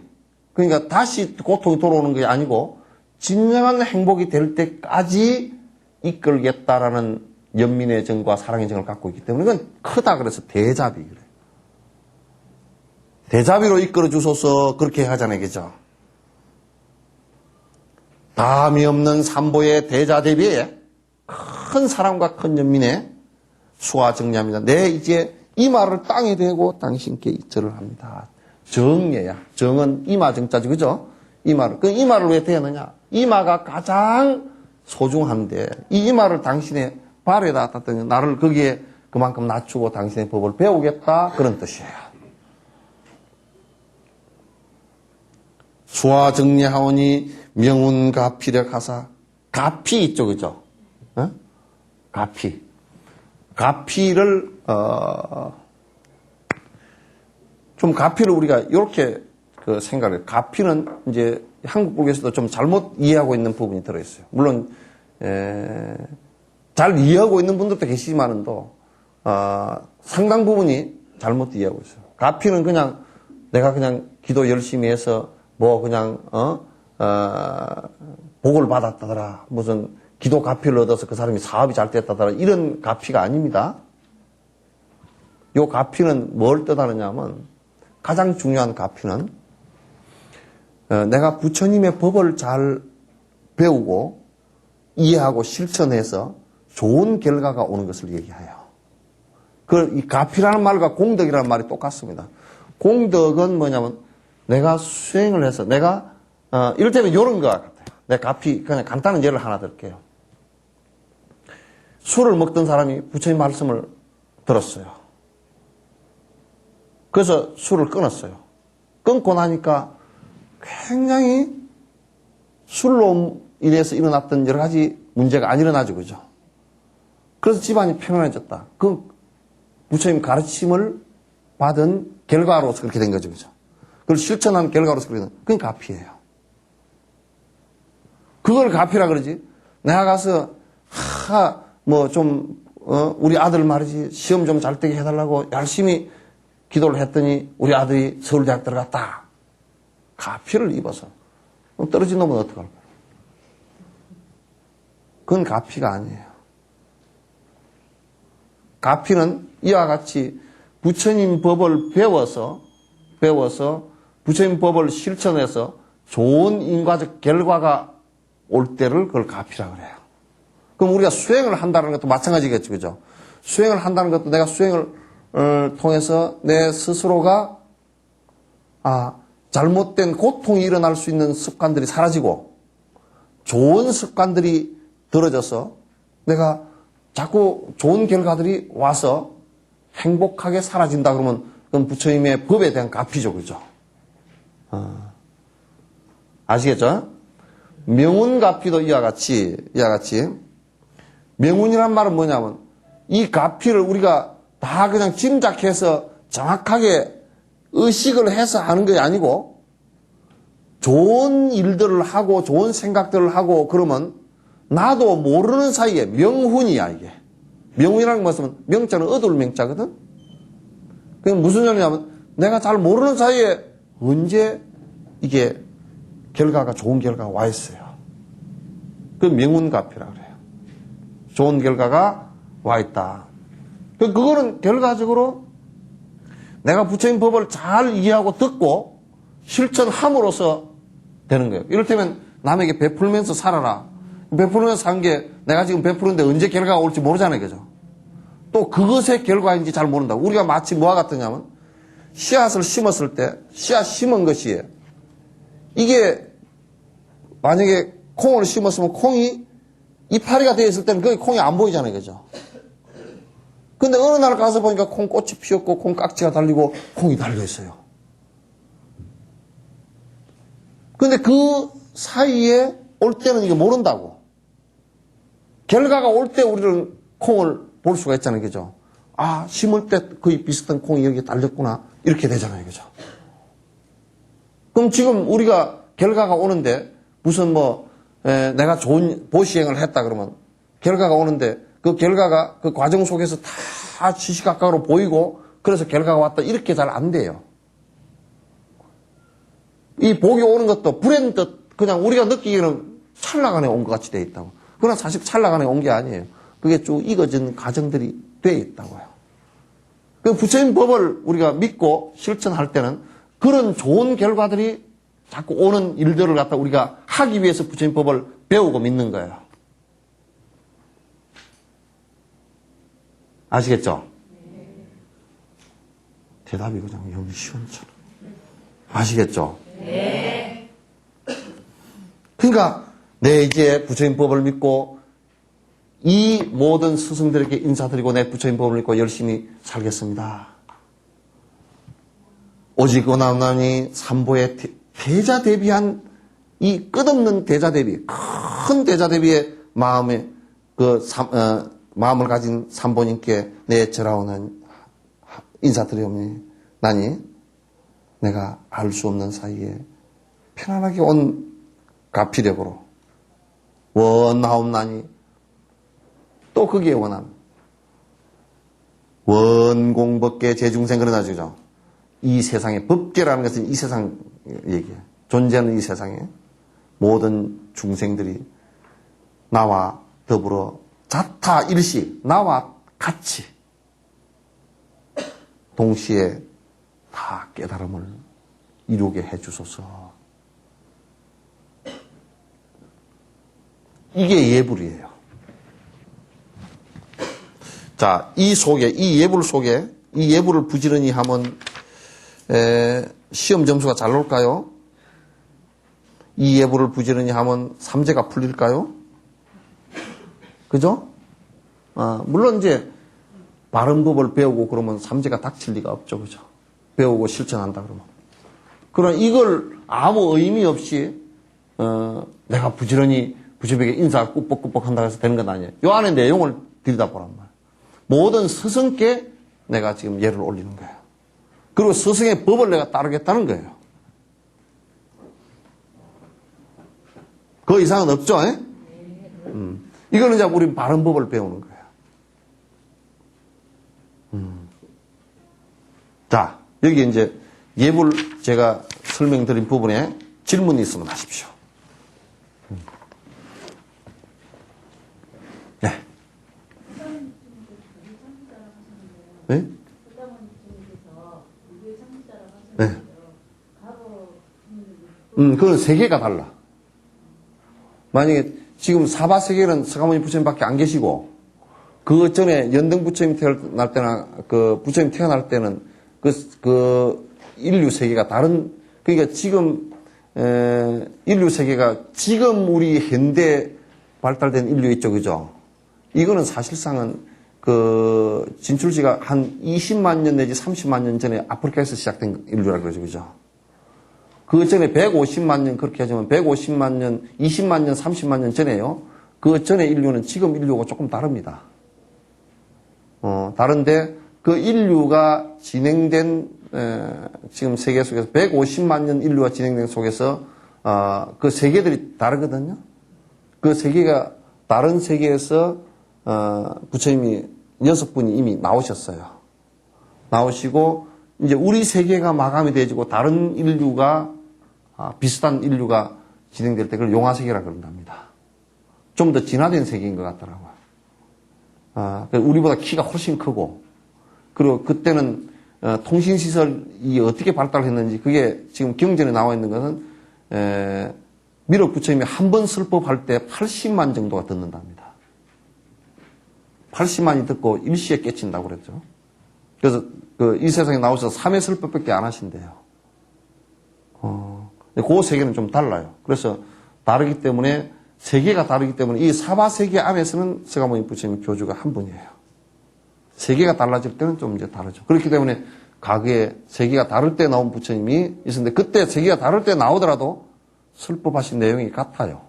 그러니까 다시 고통이 돌아오는 게 아니고, 진정한 행복이 될 때까지 이끌겠다라는 연민의 정과 사랑의 정을 갖고 있기 때문에 이건 크다 그래서 대자비 그래. 대자비로 이끌어 주소서 그렇게 하잖아요, 그죠? 다함이 없는 삼보의 대자대비에 큰 사랑과 큰 연민에 수화 정리합니다. 내 이제 이마를 땅에 대고 당신께 이절을 합니다. 정예야. 정은 이마 정자지, 그죠? 그 이마를 왜 대느냐? 이마가 가장 소중한데 이 이마를 당신의 발에다 닿더니 나를 거기에 그만큼 낮추고 당신의 법을 배우겠다, 그런 뜻이에요. 수화 정리하오니 명운가피력 하사. 가피 있죠, 그죠? 어? 가피를 좀 가피를 우리가 이렇게 그 생각을 해요. 가피는 이제 한국 불교에서도 좀 잘못 이해하고 있는 부분이 들어있어요. 물론 잘 이해하고 있는 분들도 계시지만도 상당 부분이 잘못 이해하고 있어요. 가피는 그냥 내가 그냥 기도 열심히 해서 뭐 그냥 복을 받았다더라, 무슨 기도 가피를 얻어서 그 사람이 사업이 잘 됐다더라, 이런 가피가 아닙니다. 요 가피는 뭘 뜻하느냐면, 가장 중요한 가피는 내가 부처님의 법을 잘 배우고 이해하고 실천해서 좋은 결과가 오는 것을 얘기해요. 이 가피라는 말과 공덕이라는 말이 똑같습니다. 공덕은 뭐냐면 내가 수행을 해서 내가 이를테면 이런 것 같아요. 내 가피, 그냥 간단한 예를 하나 들게요. 술을 먹던 사람이 부처님 말씀을 들었어요. 그래서 술을 끊었어요. 끊고 나니까 굉장히 술로 인해서 일어났던 여러 가지 문제가 안 일어나죠, 그죠? 그래서 집안이 평안해졌다. 그 부처님 가르침을 받은 결과로서 그렇게 된 거죠, 그죠? 그걸 실천한 결과로서 그렇게 된 거죠. 그건 가피예요. 그걸 가피라 그러지. 내가 가서 우리 아들 말이지, 시험 좀 잘 되게 해달라고 열심히 기도를 했더니 우리 아들이 서울대학 들어갔다. 가피를 입어서. 그럼 떨어진 놈은 어떡할까요? 그건 가피가 아니에요. 가피는 이와 같이 부처님 법을 배워서 부처님 법을 실천해서 좋은 인과적 결과가 올 때를 그걸 가피라 그래요. 그럼 우리가 수행을 한다는 것도 마찬가지겠죠, 그죠? 수행을 한다는 것도 내가 수행을 통해서 내 스스로가 잘못된 고통이 일어날 수 있는 습관들이 사라지고 좋은 습관들이 들어져서 내가 자꾸 좋은 결과들이 와서 행복하게 사라진다 그러면 그건 부처님의 법에 대한 가피죠, 그죠? 아시겠죠? 명운가피도 이와 같이 명운이란 말은 뭐냐면 이 가피를 우리가 다 그냥 짐작해서 정확하게 의식을 해서 하는 게 아니고 좋은 일들을 하고 좋은 생각들을 하고 그러면 나도 모르는 사이에 명훈이야 이게. 명훈이라는 것은 명자는 얻을 명자거든. 그게 무슨 소리냐면 내가 잘 모르는 사이에 언제 이게 결과가 좋은 결과가 와 있어요. 그 명운가피라고 그래요. 좋은 결과가 와 있다. 그거는 결과적으로 내가 부처님 법을 잘 이해하고 듣고 실천함으로써 되는 거예요. 이를테면 남에게 베풀면서 살아라. 베풀면서 산 게 내가 지금 베푸는데 언제 결과가 올지 모르잖아요. 그죠? 또 그것의 결과인지 잘 모른다고. 우리가 마치 뭐와 같으냐면 씨앗을 심었을 때 씨앗 심은 것이 이게 만약에 콩을 심었으면 콩이 이파리가 되어 있을 때는 그게 콩이 안 보이잖아요. 그죠? 근데 어느 날 가서 보니까 콩꽃이 피었고 콩깍지가 달리고 콩이 달려 있어요. 근데 그 사이에 올 때는 이게 모른다고. 결과가 올 때 우리는 콩을 볼 수가 있잖아요. 그죠? 아, 심을 때 거의 비슷한 콩이 여기에 달렸구나. 이렇게 되잖아요. 그죠? 그럼 지금 우리가 결과가 오는데 무슨 내가 좋은 보시행을 했다 그러면 결과가 오는데 그 결과가 그 과정 속에서 다 시시각각으로 보이고 그래서 결과가 왔다. 이렇게 잘 안 돼요. 이 복이 오는 것도 불행 듯 그냥 우리가 느끼기에는 찰나간에 온 것 같이 돼 있다고. 그러나 사실 찰나간에 온 게 아니에요. 그게 쭉 익어진 과정들이 돼 있다고요. 그 부처님 법을 우리가 믿고 실천할 때는 그런 좋은 결과들이 자꾸 오는 일들을 갖다 우리가 하기 위해서 부처님 법을 배우고 믿는 거예요. 아시겠죠? 대답이 그냥 영 시원처럼. 아시겠죠? 네. 그러니까 내 이제 부처님 법을 믿고 이 모든 스승들에게 인사드리고 내 부처님 법을 믿고 열심히 살겠습니다. 오직 원하나니 삼보의 대자 대비한 이 끝없는 대자 대비, 큰 대자 대비의 마음에 마음을 가진 삼보님께 내 절하오는 인사드리오니 나니 내가 알 수 없는 사이에 편안하게 온 가피력으로 원하옵나니 또 거기에 원함 원공법계 제중생 그러나 지죠. 이 세상의 법계라는 것은 이 세상 얘기예요. 존재하는 이 세상에 모든 중생들이 나와 더불어 자타 일시 나와 같이 동시에 다 깨달음을 이루게 해주소서. 이게 예불이에요. 자, 이 예불 속에 이 예불을 부지런히 하면 시험 점수가 잘 나올까요? 이 예불을 부지런히 하면 삼재가 풀릴까요? 그죠? 물론 이제 바른 법을 배우고 그러면 삼재가 닥칠 리가 없죠. 그죠? 배우고 실천한다 그러면. 그러나 이걸 아무 의미 없이 내가 부지런히 부처에게 인사 꾸벅꾸벅 한다고 해서 되는 건 아니에요. 이 안에 내용을 들여다보란 말이에요. 모든 스승께 내가 지금 예를 올리는 거예요. 그리고 스승의 법을 내가 따르겠다는 거예요. 그 이상은 없죠. 이거는 이제 우리 바른 법을 배우는 거예요. 자, 여기 이제 예불 제가 설명드린 부분에 질문이 있으면 하십시오. 네. 네? 네. 그건 세계가 달라. 만약에 지금 사바 세계는 서가모니 부처님밖에 안 계시고, 그 전에 연등 부처님 태어날 때나, 그 부처님 태어날 때는 그 인류 세계가 다른, 그러니까 지금, 인류 세계가 지금 우리 현대 발달된 인류 있죠, 그죠? 이거는 사실상은 그 진출지가 한 20만 년 내지 30만 년 전에 아프리카에서 시작된 인류라 그러죠, 그죠? 그 전에 150만 년 그렇게 하자면 150만 년, 20만 년, 30만 년 전에요. 그 전에 인류는 지금 인류가 조금 다릅니다. 다른데 그 인류가 진행된 지금 세계 속에서 150만 년 인류가 진행된 속에서 그 세계들이 다르거든요. 그 세계가 다른 세계에서 부처님이 6분이 이미 나오셨어요. 나오시고 이제 우리 세계가 마감이 되어지고 다른 인류가 비슷한 인류가 진행될 때 그걸 용화세계라 그런답니다. 좀 더 진화된 세계인 것 같더라고요. 우리보다 키가 훨씬 크고 그리고 그때는 통신시설이 어떻게 발달했는지 그게 지금 경전에 나와 있는 것은 미륵 부처님이 한 번 설법할 때 80만 정도가 듣는답니다. 80만이 듣고 일시에 깨친다고 그랬죠. 그래서 이 세상에 나오셔서 3회 설법밖에 안 하신대요. 그 세계는 좀 달라요. 그래서 다르기 때문에 세계가 다르기 때문에 이 사바세계 안에서는 서가모니 부처님 교주가 한 분이에요. 세계가 달라질 때는 좀 이제 다르죠. 그렇기 때문에 과거에 세계가 다를 때 나온 부처님이 있었는데 그때 세계가 다를 때 나오더라도 설법하신 내용이 같아요.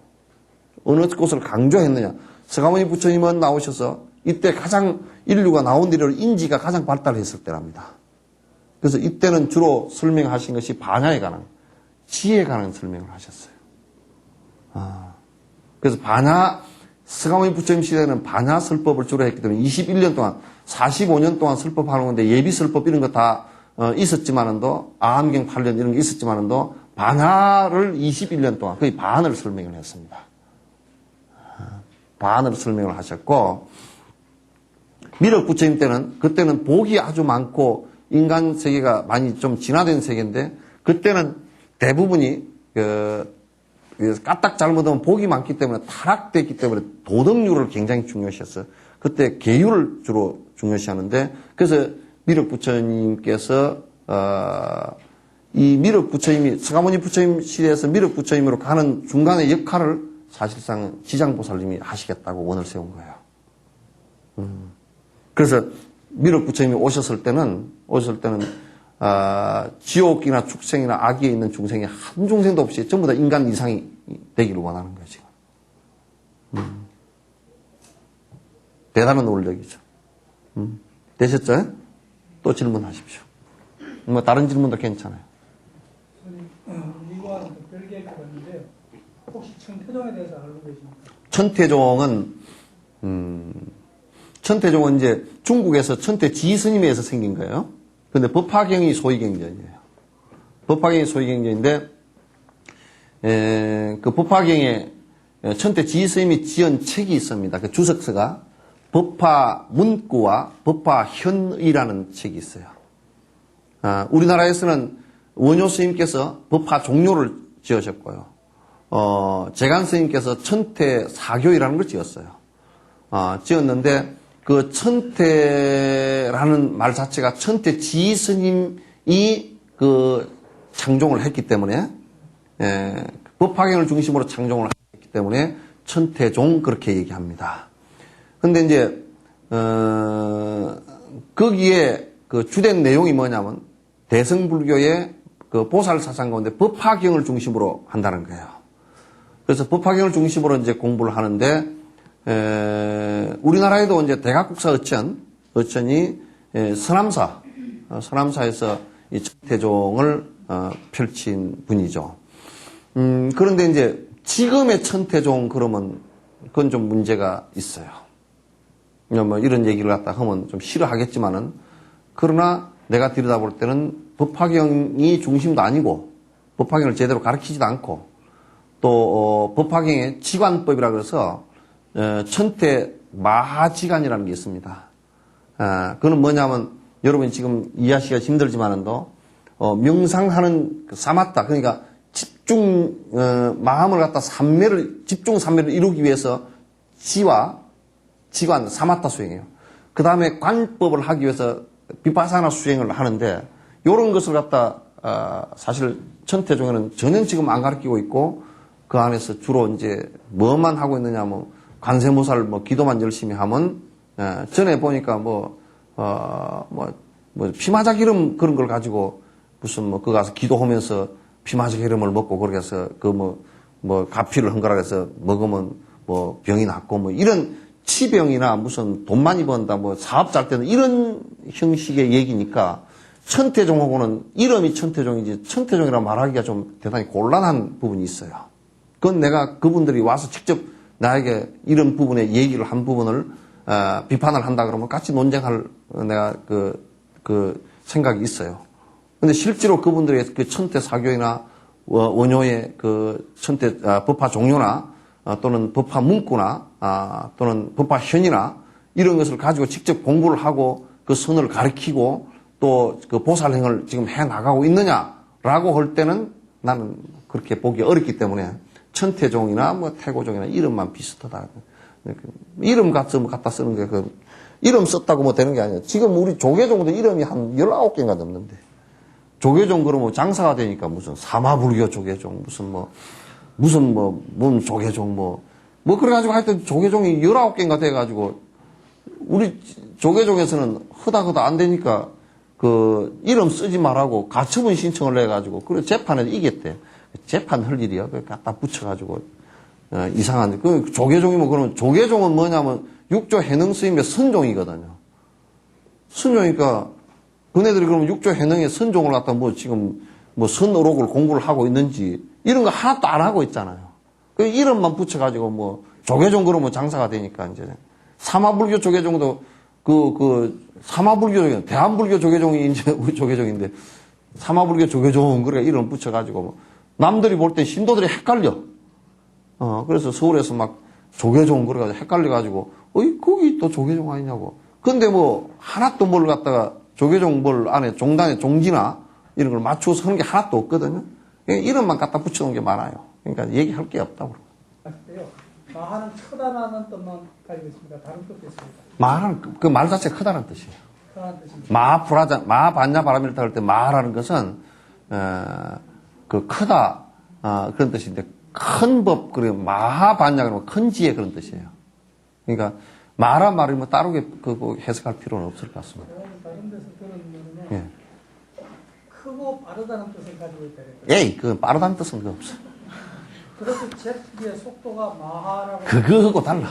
어느 곳을 강조했느냐. 서가모니 부처님은 나오셔서 이때 가장 인류가 나온 뒤로 인지가 가장 발달했을 때랍니다. 그래서 이때는 주로 설명하신 것이 반야에 관한, 지혜에 관한 설명을 하셨어요. 그래서 서가모니 부처님 시대에는 반야 설법을 주로 했기 때문에 21년 동안, 45년 동안 설법하는 건데 예비 설법 이런 거 다 있었지만은도, 아함경 8년 이런 게 있었지만은도 반야를 21년 동안 거의 반을 설명을 했습니다. 반을 설명을 하셨고, 미륵 부처님 때는, 그때는 복이 아주 많고, 인간 세계가 많이 좀 진화된 세계인데, 그때는 대부분이, 까딱 잘못하면 복이 많기 때문에 타락됐기 때문에 도덕률을 굉장히 중요시했어요. 그때 계율을 주로 중요시하는데, 그래서 미륵 부처님께서, 이 미륵 부처님이, 서가모니 부처님 시대에서 미륵 부처님으로 가는 중간의 역할을 사실상 지장보살님이 하시겠다고 원을 세운 거예요. 그래서 미륵 부처님이 오셨을 때는 지옥이나 축생이나 악에 있는 중생이 한 중생도 없이 전부 다 인간 이상이 되기를 원하는 거예요, 지금. 대단한 논력이죠. 되셨죠? 또 질문하십시오. 뭐 다른 질문도 괜찮아요. 이거와는 별개의 건인데요. 혹시 천태종에 대해서 알고 계십니까? 천태종은 이제 중국에서 천태지 스님에 의해서 생긴 거예요. 근데 법화경이 소위경전이에요. 법화경이 소위경전인데, 그 법화경에 천태지 스님이 지은 책이 있습니다. 그 주석서가 법화문구와 법화현의라는 책이 있어요. 우리나라에서는 원효 스님께서 법화 종료를 지으셨고요. 재간 스님께서 천태사교이라는 걸 지었어요. 지었는데, 그 천태라는 말 자체가 천태지 스님이 그 창종을 했기 때문에, 법화경을 중심으로 창종을 했기 때문에 천태종 그렇게 얘기합니다. 근데 이제, 거기에 그 주된 내용이 뭐냐면 대승불교의 그 보살 사상 가운데 법화경을 중심으로 한다는 거예요. 그래서 법화경을 중심으로 이제 공부를 하는데, 우리나라에도 이제 대각국사 어천이 서남사에서 이 천태종을 펼친 분이죠. 그런데 이제 지금의 천태종 그러면 그건 좀 문제가 있어요. 뭐 이런 얘기를 갖다 하면 좀 싫어하겠지만은, 그러나 내가 들여다볼 때는 법화경이 중심도 아니고 법화경을 제대로 가르치지도 않고 또 법화경의 지관법이라 그래서 천태 마하지간이라는 게 있습니다. 그건 뭐냐면 여러분이 지금 이해하시기가 힘들지만은도 명상하는 그 사마타, 그러니까 집중 마음을 갖다 집중 삼매를 이루기 위해서 지관 사마타 수행이에요. 그 다음에 관법을 하기 위해서 비파사나 수행을 하는데, 이런 것을 갖다 사실 천태종에는 전혀 지금 안 가르치고 있고, 그 안에서 주로 이제 뭐만 하고 있느냐면 관세모살 기도만 열심히 하면, 전에 보니까 피마자 기름 그런 걸 가지고 무슨 그 가서 기도하면서 피마자 기름을 먹고 그렇게 해서 가피를 한 거라 해서 먹으면 병이 낫고 이런 치병이나 무슨 돈 많이 번다, 뭐 사업 잘 때는 이런 형식의 얘기니까 천태종하고는 이름이 천태종이지 천태종이라 말하기가 좀 대단히 곤란한 부분이 있어요. 그건 내가 그분들이 와서 직접 나에게 이런 부분에 얘기를 한 부분을 비판을 한다 그러면 같이 논쟁할 내가 그 생각이 있어요. 근데 실제로 그분들의 그 천태 사교이나 원효의 그 천태 법화 종료나 또는 법화 문구나 또는 법화 현이나 이런 것을 가지고 직접 공부를 하고 그 선을 가르치고 또 그 보살행을 지금 해 나가고 있느냐라고 할 때는 나는 그렇게 보기 어렵기 때문에 천태종이나 뭐 태고종이나 이름만 비슷하다. 이름 갖다 쓰는 게 그 이름 썼다고 뭐 되는 게 아니에요. 지금 우리 조계종도 이름이 한 19개인가 넘는데 조계종 그러면 장사가 되니까 무슨 사마불교 조계종 무슨 조계종 뭐 그래가지고 하여튼 조계종이 19개인가 돼가지고 우리 조계종에서는 허다허다 안 되니까 그 이름 쓰지 말라고 가처분 신청을 해가지고 그래 재판에서 이겼대. 재판 할 일이야. 그 갖다 붙여가지고 이상한 그 조계종이면 그러면 조계종은 뭐냐면 육조 해능 스님의 선종이거든요. 선종이니까 그네들이 그러면 육조 해능의 선종을 갖다 뭐 지금 뭐 선어록을 공부를 하고 있는지 이런 거 하나도 안 하고 있잖아요. 그 이름만 붙여가지고 뭐 조계종 그러면 장사가 되니까 이제 사마불교 조계종도 사마불교 대한불교 조계종이 이제 우리 조계종인데 사마불교 조계종 그래 이름 붙여가지고 뭐 남들이 볼 때 신도들이 헷갈려. 그래서 서울에서 막 조계종 그래가지고 헷갈려가지고 어이 거기 또 조계종 아니냐고. 근데 뭐 하나도 뭘 갖다가 조계종 뭘 안에 종단의 종지나 이런 걸 맞추어서 하는 게 하나도 없거든요. 이름만 갖다 붙여놓은 게 많아요. 그러니까 얘기할 게 없다고. 마하는 크다라는 뜻만 가지고 있습니다. 다른 뜻도 있습니다. 마하는 그 말 자체가 크다는 뜻이에요. 크다는 뜻입니다. 마반야 바라밀타 할 때 마하라는 것은 그 크다 그런 뜻인데 큰 법 그래 마하반야 그러면 큰 지혜 그런 뜻이에요. 그러니까 마라 말이 뭐 따로 해석할 필요는 없을 것 같습니다. 다른 데서 들은 거는 예. 크고 빠르다는 뜻을 가지고 있다. 에이 그 빠르다는 뜻은 그거 없어. 그래서 제트기의 속도가 마하라고. 그거하고 달라.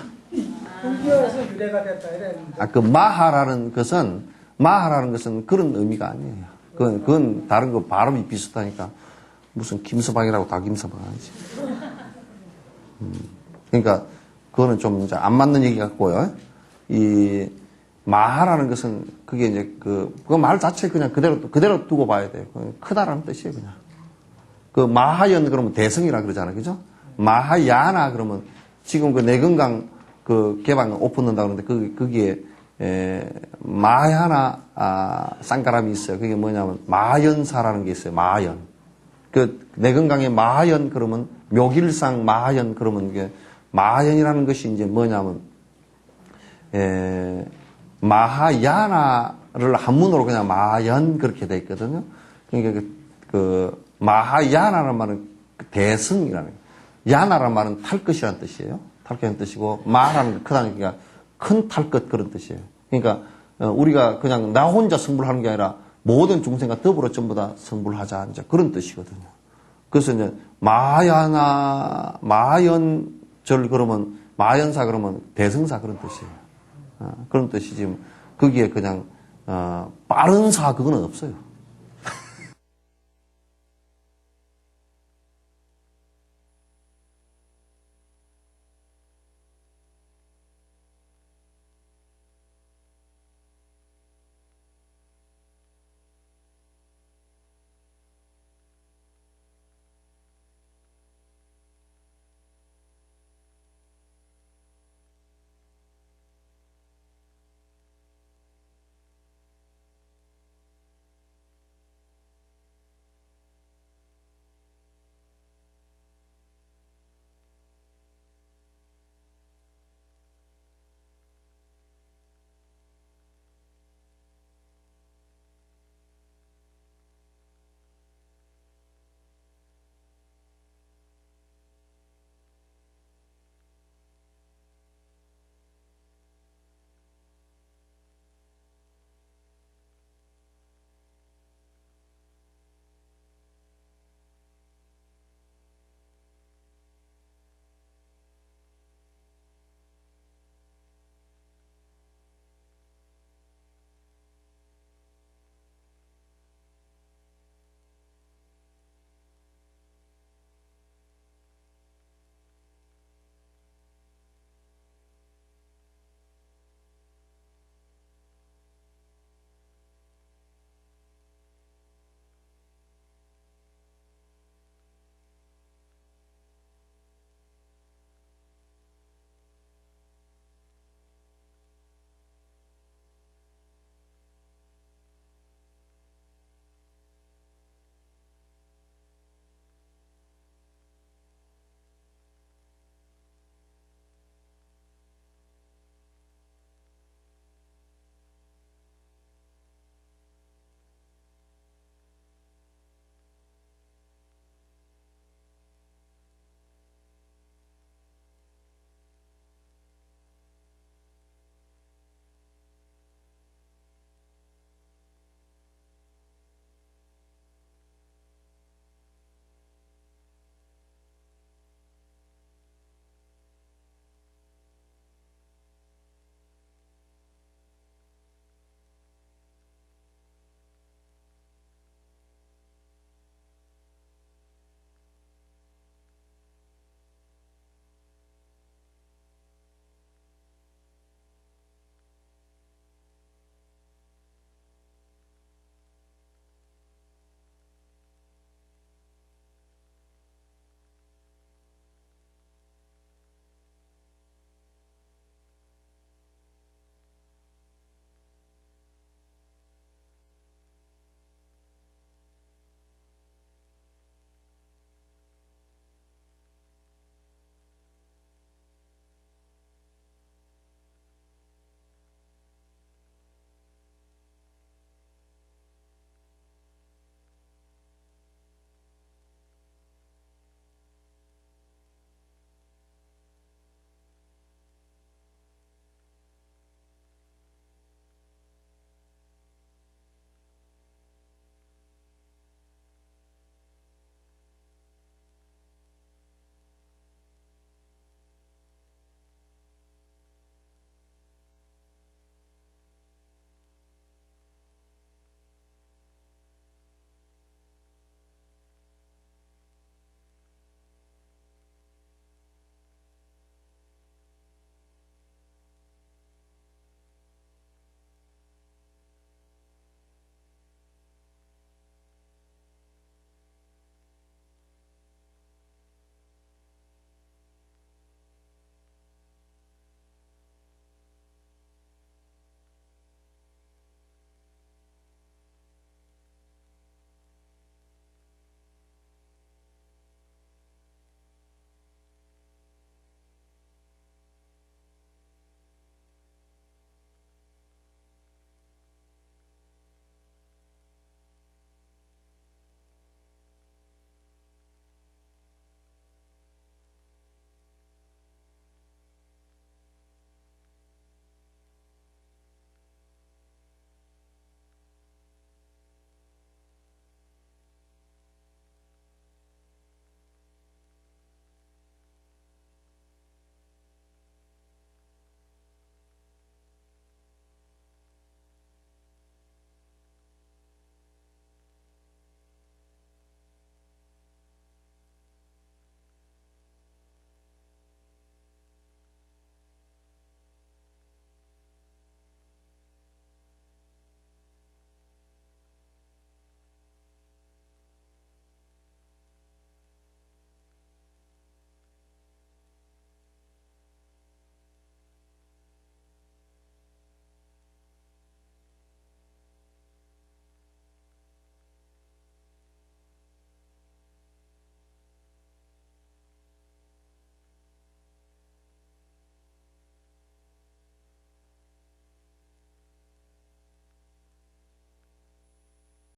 불교에서 유래가 됐다 이랬는데. 그 마하라는 것은 그런 의미가 아니에요. 그건 다른 거 발음이 비슷하니까 무슨 김서방이라고 다 김서방 아니지. 그러니까 그거는 좀 이제 안 맞는 얘기 같고요. 이 마하라는 것은 그게 이제 그 말 자체 그냥 그대로 두고 봐야 돼요. 크다라는 뜻이에요, 그냥. 그 마하연 그러면 대성이라 그러잖아요, 그죠? 마하야나 그러면 지금 그 내건강 그 개방 오픈한다 그러는데 거기에 마하야나 쌍가람이 있어요. 그게 뭐냐면 마연사라는 게 있어요. 마연. 그 내건강에 마하연 그러면 묘길상 마하연 그러면 이게 마하연이라는 것이 이제 뭐냐면 마하야나를 한문으로 그냥 마연 그렇게 돼 있거든요. 그러니까 그 마하야나라는 말은 대승이라는 거예요. 야나라는 말은 탈 것이라는 뜻이에요. 탈 것이라는 뜻이고 마라는 게 크다는 게 큰 탈 것 그런 뜻이에요. 그러니까 우리가 그냥 나 혼자 성불하는 게 아니라 모든 중생과 더불어 전부 다 성불하자 이제 그런 뜻이거든요. 그래서 이제 마연절 그러면 마연사 그러면 대승사 그런 뜻이에요. 그런 뜻이지 거기에 그냥 빠른 사 그거는 없어요.